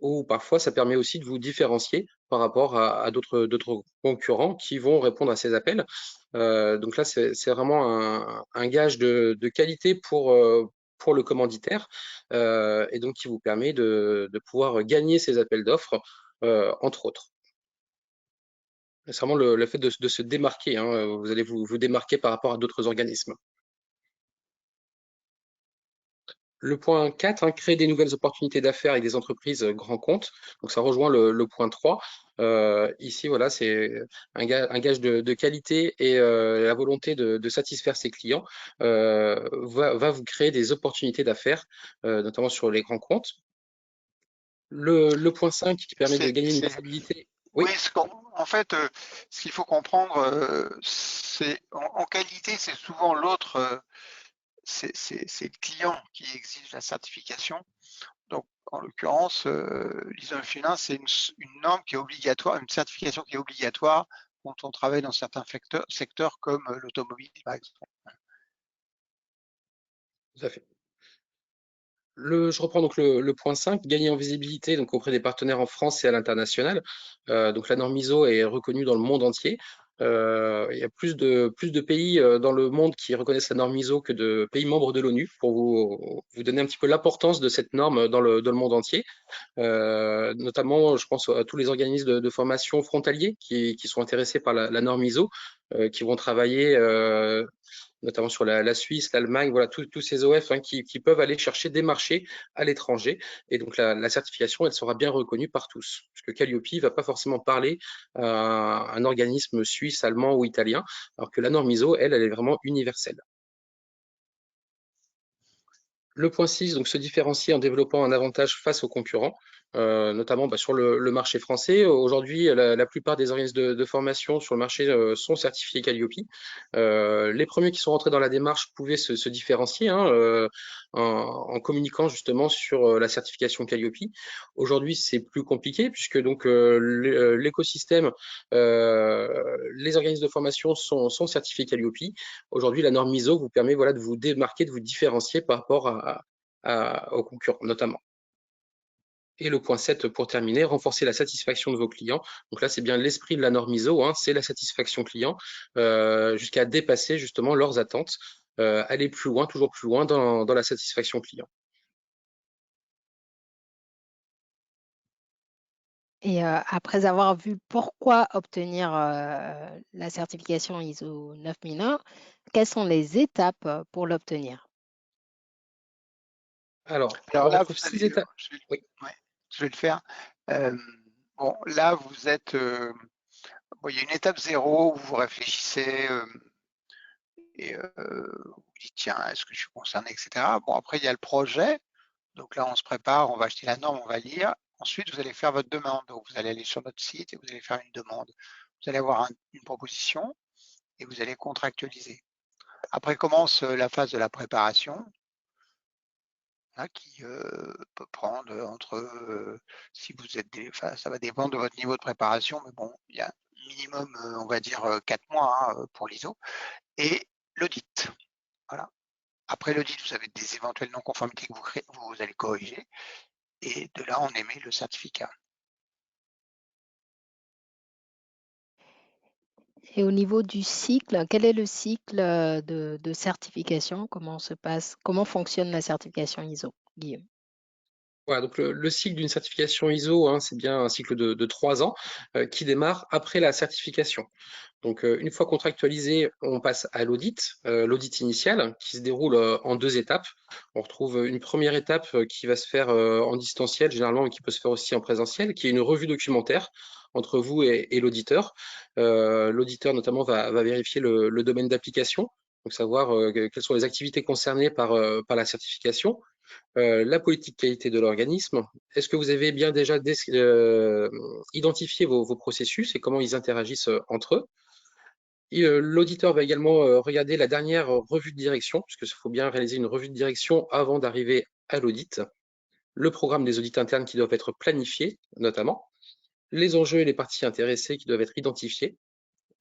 ou parfois ça permet aussi de vous différencier par rapport à d'autres concurrents qui vont répondre à ces appels. Donc là, c'est vraiment un gage de qualité pour le commanditaire et donc qui vous permet de pouvoir gagner ces appels d'offres, entre autres. C'est vraiment le fait de se démarquer, hein, vous allez vous démarquer par rapport à d'autres organismes. Le point 4, hein, créer des nouvelles opportunités d'affaires avec des entreprises grands comptes. Donc ça rejoint le point 3. Ici, voilà, c'est un gage de qualité et la volonté de satisfaire ses clients va vous créer des opportunités d'affaires, notamment sur les grands comptes. Le point 5 qui permet de gagner une visibilité. Oui, Oui, en fait, ce qu'il faut comprendre, c'est en qualité, c'est souvent l'autre, c'est le client qui exige la certification. Donc, en l'occurrence, l'ISO 9001, c'est une norme qui est obligatoire, une certification qui est obligatoire quand on travaille dans certains secteurs comme l'automobile, par exemple. tout à fait. Je reprends donc le point 5, gagner en visibilité donc auprès des partenaires en France et à l'international. Donc la norme ISO est reconnue dans le monde entier. Il y a plus de pays dans le monde qui reconnaissent la norme ISO que de pays membres de l'ONU, pour vous donner un petit peu l'importance de cette norme dans le monde entier. Notamment, je pense à tous les organismes de formation frontaliers qui sont intéressés par la norme ISO, qui vont travailler notamment sur la Suisse, l'Allemagne, voilà, tous ces OF hein, qui peuvent aller chercher des marchés à l'étranger. Et donc la certification, elle sera bien reconnue par tous, puisque Calliope ne va pas forcément parler à un organisme suisse, allemand ou italien, alors que la norme ISO, elle est vraiment universelle. Le point 6, donc se différencier en développant un avantage face aux concurrents, notamment sur le marché français. Aujourd'hui, la plupart des organismes de formation sur le marché sont certifiés Calliope. Les premiers qui sont rentrés dans la démarche pouvaient se différencier hein, en communiquant justement sur la certification Calliope. Aujourd'hui, c'est plus compliqué puisque donc l'écosystème, les organismes de formation sont certifiés Calliope. Aujourd'hui, la norme ISO vous permet voilà, de vous démarquer, de vous différencier par rapport aux concurrents notamment. Et le point 7, pour terminer, renforcer la satisfaction de vos clients. Donc là, c'est bien l'esprit de la norme ISO, hein, c'est la satisfaction client, jusqu'à dépasser justement leurs attentes, aller plus loin, toujours plus loin dans la satisfaction client. Et après avoir vu pourquoi obtenir la certification ISO 9001, quelles sont les étapes pour l'obtenir? Alors, Alors on là, vous retrouve 6 allez, étapes. Oui. ouais, je vais le faire. Euh, bon, là, vous êtes, bon, il y a une étape 0 où vous réfléchissez et vous dites, tiens, est-ce que je suis concerné, etc. Bon, après, il y a le projet. Donc là, on se prépare, on va acheter la norme, on va lire. Ensuite, vous allez faire votre demande. Donc, vous allez aller sur notre site et vous allez faire une demande. Vous allez avoir une proposition et vous allez contractualiser. Après commence la phase de la préparation, hein, qui peut prendre entre, si vous êtes, enfin, ça va dépendre de votre niveau de préparation, mais bon, il y a minimum, on va dire 4 mois hein, pour l'ISO, et l'audit. Voilà. Après l'audit, vous avez des éventuelles non-conformités que vous allez corriger, et de là, on émet le certificat. Et au niveau du cycle, quel est le cycle de certification? Comment fonctionne la certification ISO, Guillaume? Voilà, donc le cycle d'une certification ISO, hein, c'est bien un cycle de 3 ans qui démarre après la certification. Donc, une fois contractualisé, on passe à l'audit initial qui se déroule en 2 étapes. On retrouve une première étape qui va se faire en distanciel généralement, mais qui peut se faire aussi en présentiel, qui est une revue documentaire entre vous et l'auditeur. L'auditeur notamment va vérifier le domaine d'application, donc savoir quelles sont les activités concernées par la certification, la politique qualité de l'organisme. Est-ce que vous avez bien déjà identifié vos processus et comment ils interagissent entre eux? L'auditeur va également regarder la dernière revue de direction, puisqu'il faut bien réaliser une revue de direction avant d'arriver à l'audit, le programme des audits internes qui doivent être planifiés, notamment, les enjeux et les parties intéressées qui doivent être identifiés,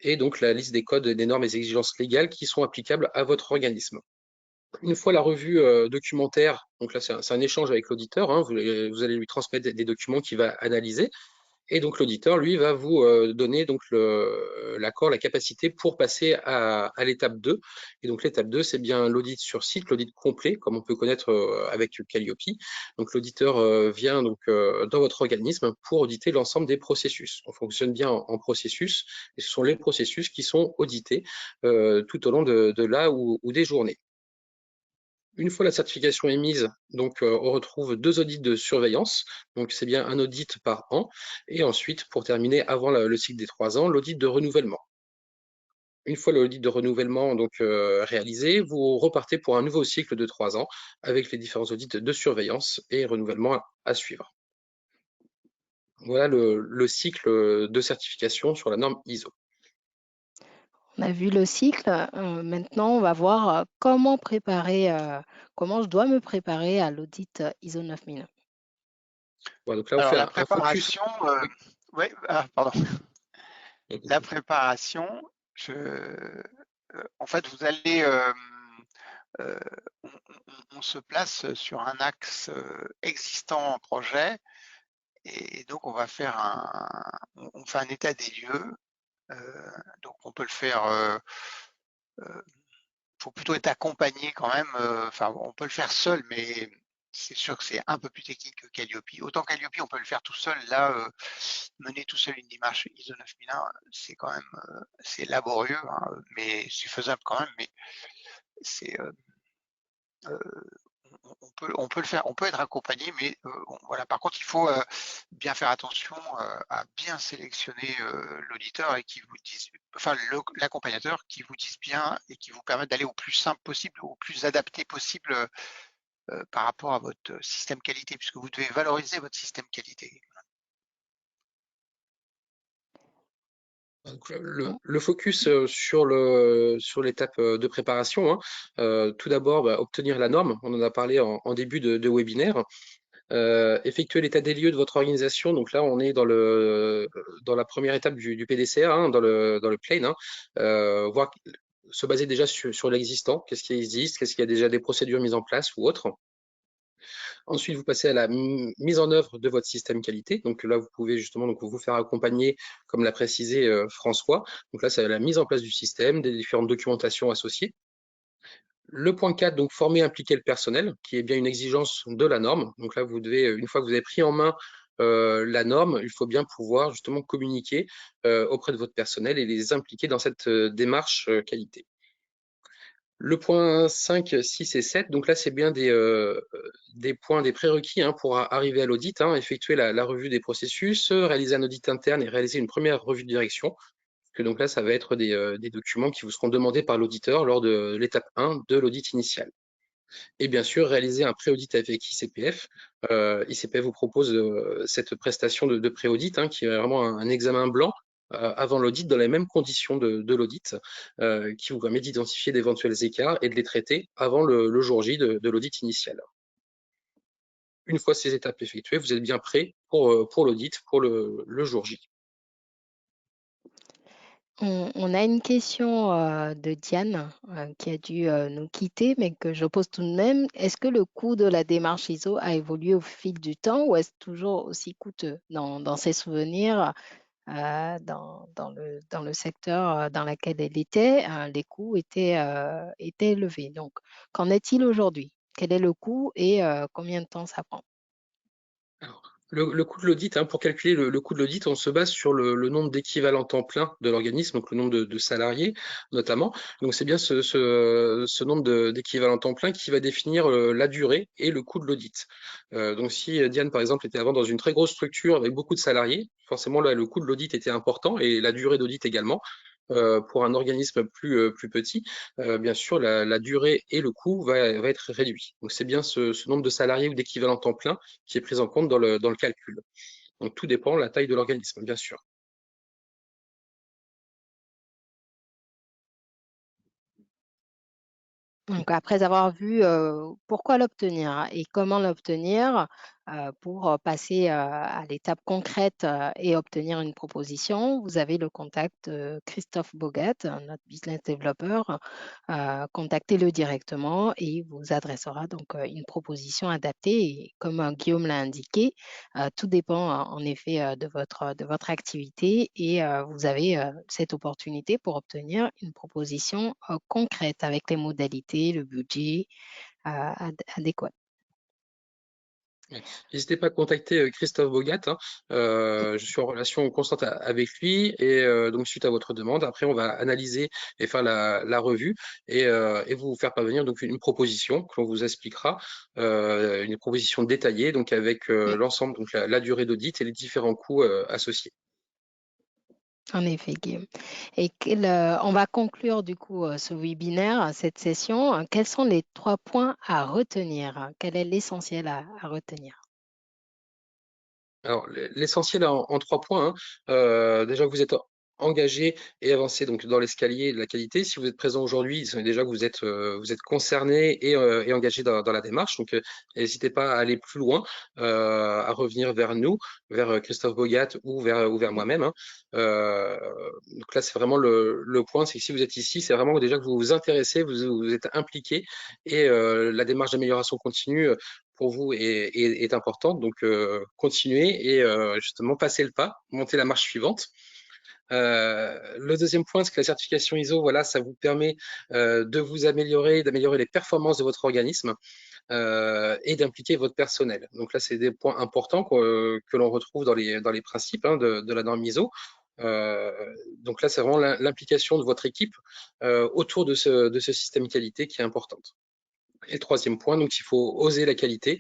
et donc la liste des codes, des normes et des exigences légales qui sont applicables à votre organisme. Une fois la revue documentaire, donc là c'est un échange avec l'auditeur, hein, vous allez lui transmettre des documents qu'il va analyser, et donc l'auditeur, lui, va vous donner donc l'accord, la capacité pour passer à l'étape 2. Et donc l'étape 2, c'est bien l'audit sur site, l'audit complet, comme on peut connaître avec Calliope. Donc l'auditeur vient donc dans votre organisme pour auditer l'ensemble des processus. On fonctionne bien en processus, et ce sont les processus qui sont audités tout au long de là ou des journées. Une fois la certification émise, donc on retrouve 2 audits de surveillance, donc c'est bien un audit par an, et ensuite, pour terminer, avant le cycle des 3 ans, l'audit de renouvellement. Une fois l'audit de renouvellement donc réalisé, vous repartez pour un nouveau cycle de 3 ans avec les différents audits de surveillance et renouvellement à suivre. Voilà le cycle de certification sur la norme ISO. On a vu le cycle, maintenant on va voir comment comment je dois me préparer à l'audit ISO 9000. Voilà, donc là, on Alors fait la un focus. préparation, Oui. ouais, pardon. La préparation, en fait, vous allez, euh, on se place sur un axe existant en projet et donc on va faire on fait un état des lieux. Donc on peut le faire. Faut plutôt être accompagné quand même. Enfin, on peut le faire seul, mais c'est sûr que c'est un peu plus technique que Calliope. Autant Calliope, on peut le faire tout seul. Là, mener tout seul une démarche ISO 9001, c'est quand même c'est laborieux, hein, mais c'est faisable quand même. Mais c'est on peut le faire, on peut être accompagné, mais voilà. Par contre, il faut bien faire attention à bien sélectionner l'auditeur et qui vous dise, enfin l'accompagnateur qui vous dise bien et qui vous permette d'aller au plus simple possible, au plus adapté possible par rapport à votre système qualité, puisque vous devez valoriser votre système qualité. Donc, Mmh. le focus sur l'étape de préparation, hein. Tout d'abord, obtenir la norme. On en a parlé en début de webinaire. Effectuer l'état des lieux de votre organisation. Donc là, on est dans la première étape du PDCA, hein, dans le plane, hein. Voir, se baser déjà sur l'existant. Qu'est-ce qui existe? Qu'est-ce qu'il y a déjà des procédures mises en place ou autres? Ensuite, vous passez à la mise en œuvre de votre système qualité. Donc là, vous pouvez justement donc, vous faire accompagner, comme l'a précisé François. Donc là, c'est la mise en place du système, des différentes documentations associées. Le point 4, donc former et impliquer le personnel, qui est bien une exigence de la norme. Donc là, vous devez, une fois que vous avez pris en main la norme, il faut bien pouvoir justement communiquer auprès de votre personnel et les impliquer dans cette démarche qualité. Le point 5, 6 et 7, donc là, c'est bien des points, des prérequis hein, pour arriver à l'audit, hein, effectuer la revue des processus, réaliser un audit interne et réaliser une première revue de direction. Que donc là, ça va être des documents qui vous seront demandés par l'auditeur lors de l'étape 1 de l'audit initial. Et bien sûr, réaliser un pré-audit avec ICPF. ICPF vous propose cette prestation de pré-audit hein, qui est vraiment un examen blanc avant l'audit dans les mêmes conditions de l'audit qui vous permet d'identifier d'éventuels écarts et de les traiter avant le jour J de l'audit initial. Une fois ces étapes effectuées, vous êtes bien prêt pour l'audit, pour le jour J. On a une question de Diane qui a dû nous quitter, mais que je pose tout de même. Est-ce que le coût de la démarche ISO a évolué au fil du temps ou est-ce toujours aussi coûteux dans ses souvenirs dans le secteur dans lequel elle était, les coûts étaient élevés. Donc, qu'en est-il aujourd'hui? Quel est le coût et combien de temps ça prend? Alors, le coût de l'audit, hein, pour calculer le coût de l'audit, on se base sur le nombre d'équivalents temps plein de l'organisme, donc le nombre de salariés notamment. Donc c'est bien ce nombre d'équivalents temps plein qui va définir la durée et le coût de l'audit. Donc si Diane, par exemple, était avant dans une très grosse structure avec beaucoup de salariés, forcément là, le coût de l'audit était important et la durée d'audit également. Pour un organisme plus petit, bien sûr, la durée et le coût va être réduit. Donc c'est bien ce nombre de salariés ou d'équivalents temps plein qui est prise en compte dans le calcul. Donc tout dépend de la taille de l'organisme, bien sûr. Donc, après avoir vu pourquoi l'obtenir et comment l'obtenir pour passer à l'étape concrète et obtenir une proposition, vous avez le contact de Christophe Bogat, notre business developer. Contactez-le directement et il vous adressera donc une proposition adaptée. Et comme Guillaume l'a indiqué, tout dépend en effet de votre activité et vous avez cette opportunité pour obtenir une proposition concrète avec les modalités, le budget adéquat. N'hésitez pas à contacter Christophe Bogat, hein. Je suis en relation constante avec lui et donc suite à votre demande, après on va analyser et faire la revue et vous faire parvenir donc une proposition que l'on vous expliquera, une proposition détaillée donc avec l'ensemble donc la durée d'audit et les différents coûts associés. En effet, Guillaume. Et on va conclure du coup ce webinaire, cette session. Quels sont les 3 points à retenir? Quel est l'essentiel à retenir? Alors, l'essentiel en 3 points, hein. Déjà, vous êtes engagé et avancé donc dans l'escalier de la qualité. Si vous êtes présent aujourd'hui, ça veut déjà que vous êtes concerné et engagé dans la démarche. Donc, n'hésitez pas à aller plus loin, à revenir vers nous, vers Christophe Bogat ou vers moi-même, hein. Donc là, c'est vraiment le point, c'est que si vous êtes ici, c'est vraiment déjà que vous vous intéressez, vous êtes impliqué et la démarche d'amélioration continue pour vous est importante. Donc, continuez et justement, passez le pas, montez la marche suivante. Le deuxième point, c'est que la certification ISO, voilà, ça vous permet de vous améliorer, d'améliorer les performances de votre organisme et d'impliquer votre personnel. Donc là, c'est des points importants que l'on retrouve dans les principes hein, de la norme ISO. Euh, donc là, c'est vraiment l'implication de votre équipe autour de ce système qualité qui est importante. Et le troisième point, donc il faut oser la qualité.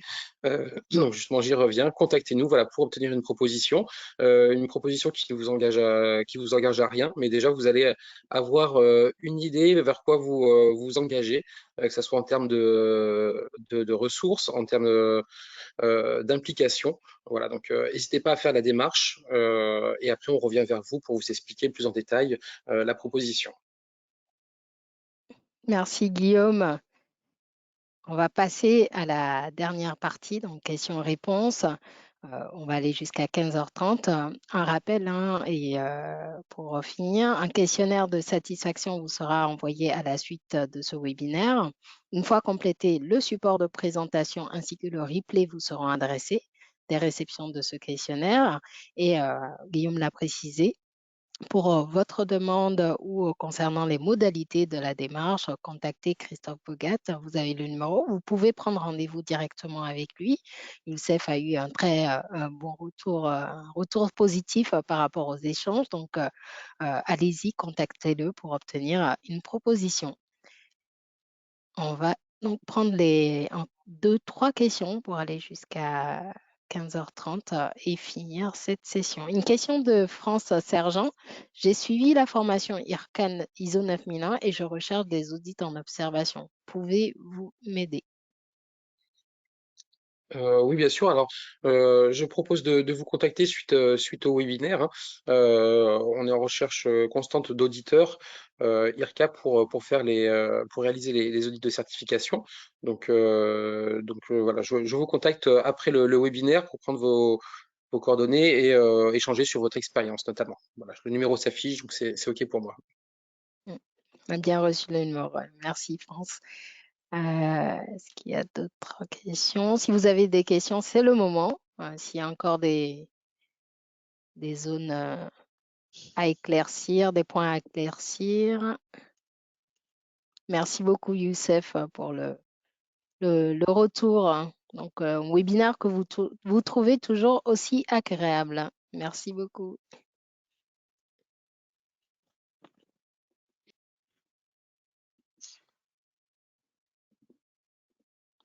Donc justement, j'y reviens. Contactez-nous, voilà, pour obtenir une proposition qui vous engage à rien, mais déjà vous allez avoir une idée vers quoi vous engagez, que ce soit en termes de ressources, en termes d'implication. Voilà, donc n'hésitez pas à faire la démarche et après on revient vers vous pour vous expliquer plus en détail la proposition. Merci Guillaume. On va passer à la dernière partie, donc questions-réponses. On va aller jusqu'à 15h30. Un rappel, hein, et pour finir, un questionnaire de satisfaction vous sera envoyé à la suite de ce webinaire. Une fois complété, le support de présentation ainsi que le replay vous seront adressés des réceptions de ce questionnaire. Et Guillaume l'a précisé, pour votre demande ou concernant les modalités de la démarche, contactez Christophe Bogat. Vous avez le numéro. Vous pouvez prendre rendez-vous directement avec lui. Youssef a eu un très bon retour, un retour positif par rapport aux échanges. Donc, allez-y, contactez-le pour obtenir une proposition. On va donc prendre deux, trois questions pour aller jusqu'à 15h30 et finir cette session. Une question de France Sergent. J'ai suivi la formation IRCAN ISO 9001 et je recherche des audits en observation. Pouvez-vous m'aider? Oui, bien sûr. Alors, je propose de vous contacter suite au webinaire, hein. On est en recherche constante d'auditeurs IRCA pour faire pour réaliser les audits de certification. Donc, voilà, je vous contacte après le webinaire pour prendre vos coordonnées et échanger sur votre expérience notamment. Voilà, le numéro s'affiche, donc c'est OK pour moi. On a bien reçu le numéro. Merci, France. Est-ce qu'il y a d'autres questions? Si vous avez des questions, c'est le moment. S'il y a encore des zones à éclaircir, des points à éclaircir. Merci beaucoup, Youssef, pour le retour, hein. Donc, un webinaire que vous trouvez toujours aussi agréable. Merci beaucoup.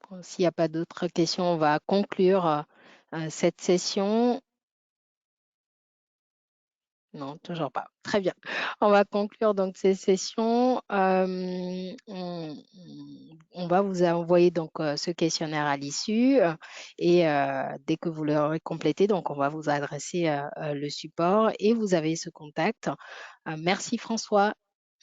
Bon, s'il n'y a pas d'autres questions, on va conclure cette session. Non, toujours pas. Très bien. On va conclure donc ces sessions. On va vous envoyer donc ce questionnaire à l'issue et dès que vous l'aurez complété, donc on va vous adresser le support et vous avez ce contact. Merci François.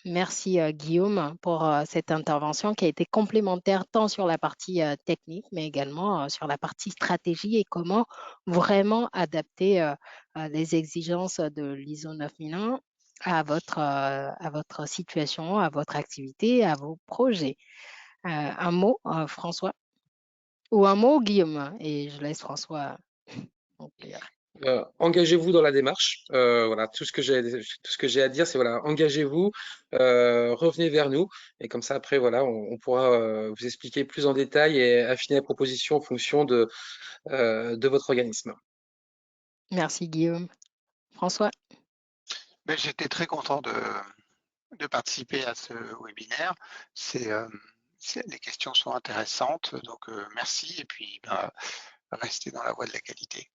Merci Guillaume pour cette intervention qui a été complémentaire tant sur la partie technique, mais également sur la partie stratégie et comment vraiment adapter les exigences de l'ISO 9001 à votre situation, à votre activité, à vos projets. Un mot, François, ou un mot, Guillaume, et je laisse François conclure. Engagez-vous dans la démarche. Voilà, tout ce que j'ai à dire, c'est voilà, engagez-vous, revenez vers nous, et comme ça après voilà, on pourra vous expliquer plus en détail et affiner la proposition en fonction de votre organisme. Merci Guillaume. François? Ben, j'étais très content de participer à ce webinaire. Les questions sont intéressantes, donc merci et puis ben, restez dans la voie de la qualité.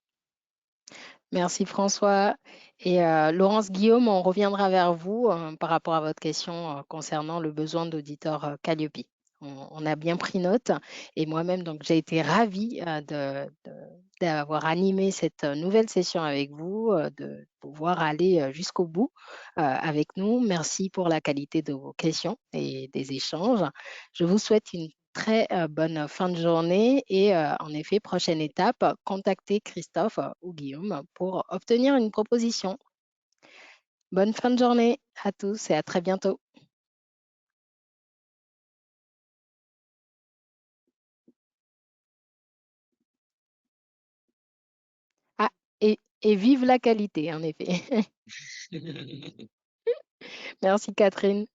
Merci François. Et Laurence, Guillaume, on reviendra vers vous par rapport à votre question concernant le besoin d'auditeurs Calliope. On a bien pris note et moi-même, donc j'ai été ravie d'avoir animé cette nouvelle session avec vous, de pouvoir aller jusqu'au bout avec nous. Merci pour la qualité de vos questions et des échanges. Je vous souhaite une très bonne fin de journée et en effet, prochaine étape, contactez Christophe ou Guillaume pour obtenir une proposition. Bonne fin de journée à tous et à très bientôt. Ah, et vive la qualité, en effet. Merci Catherine.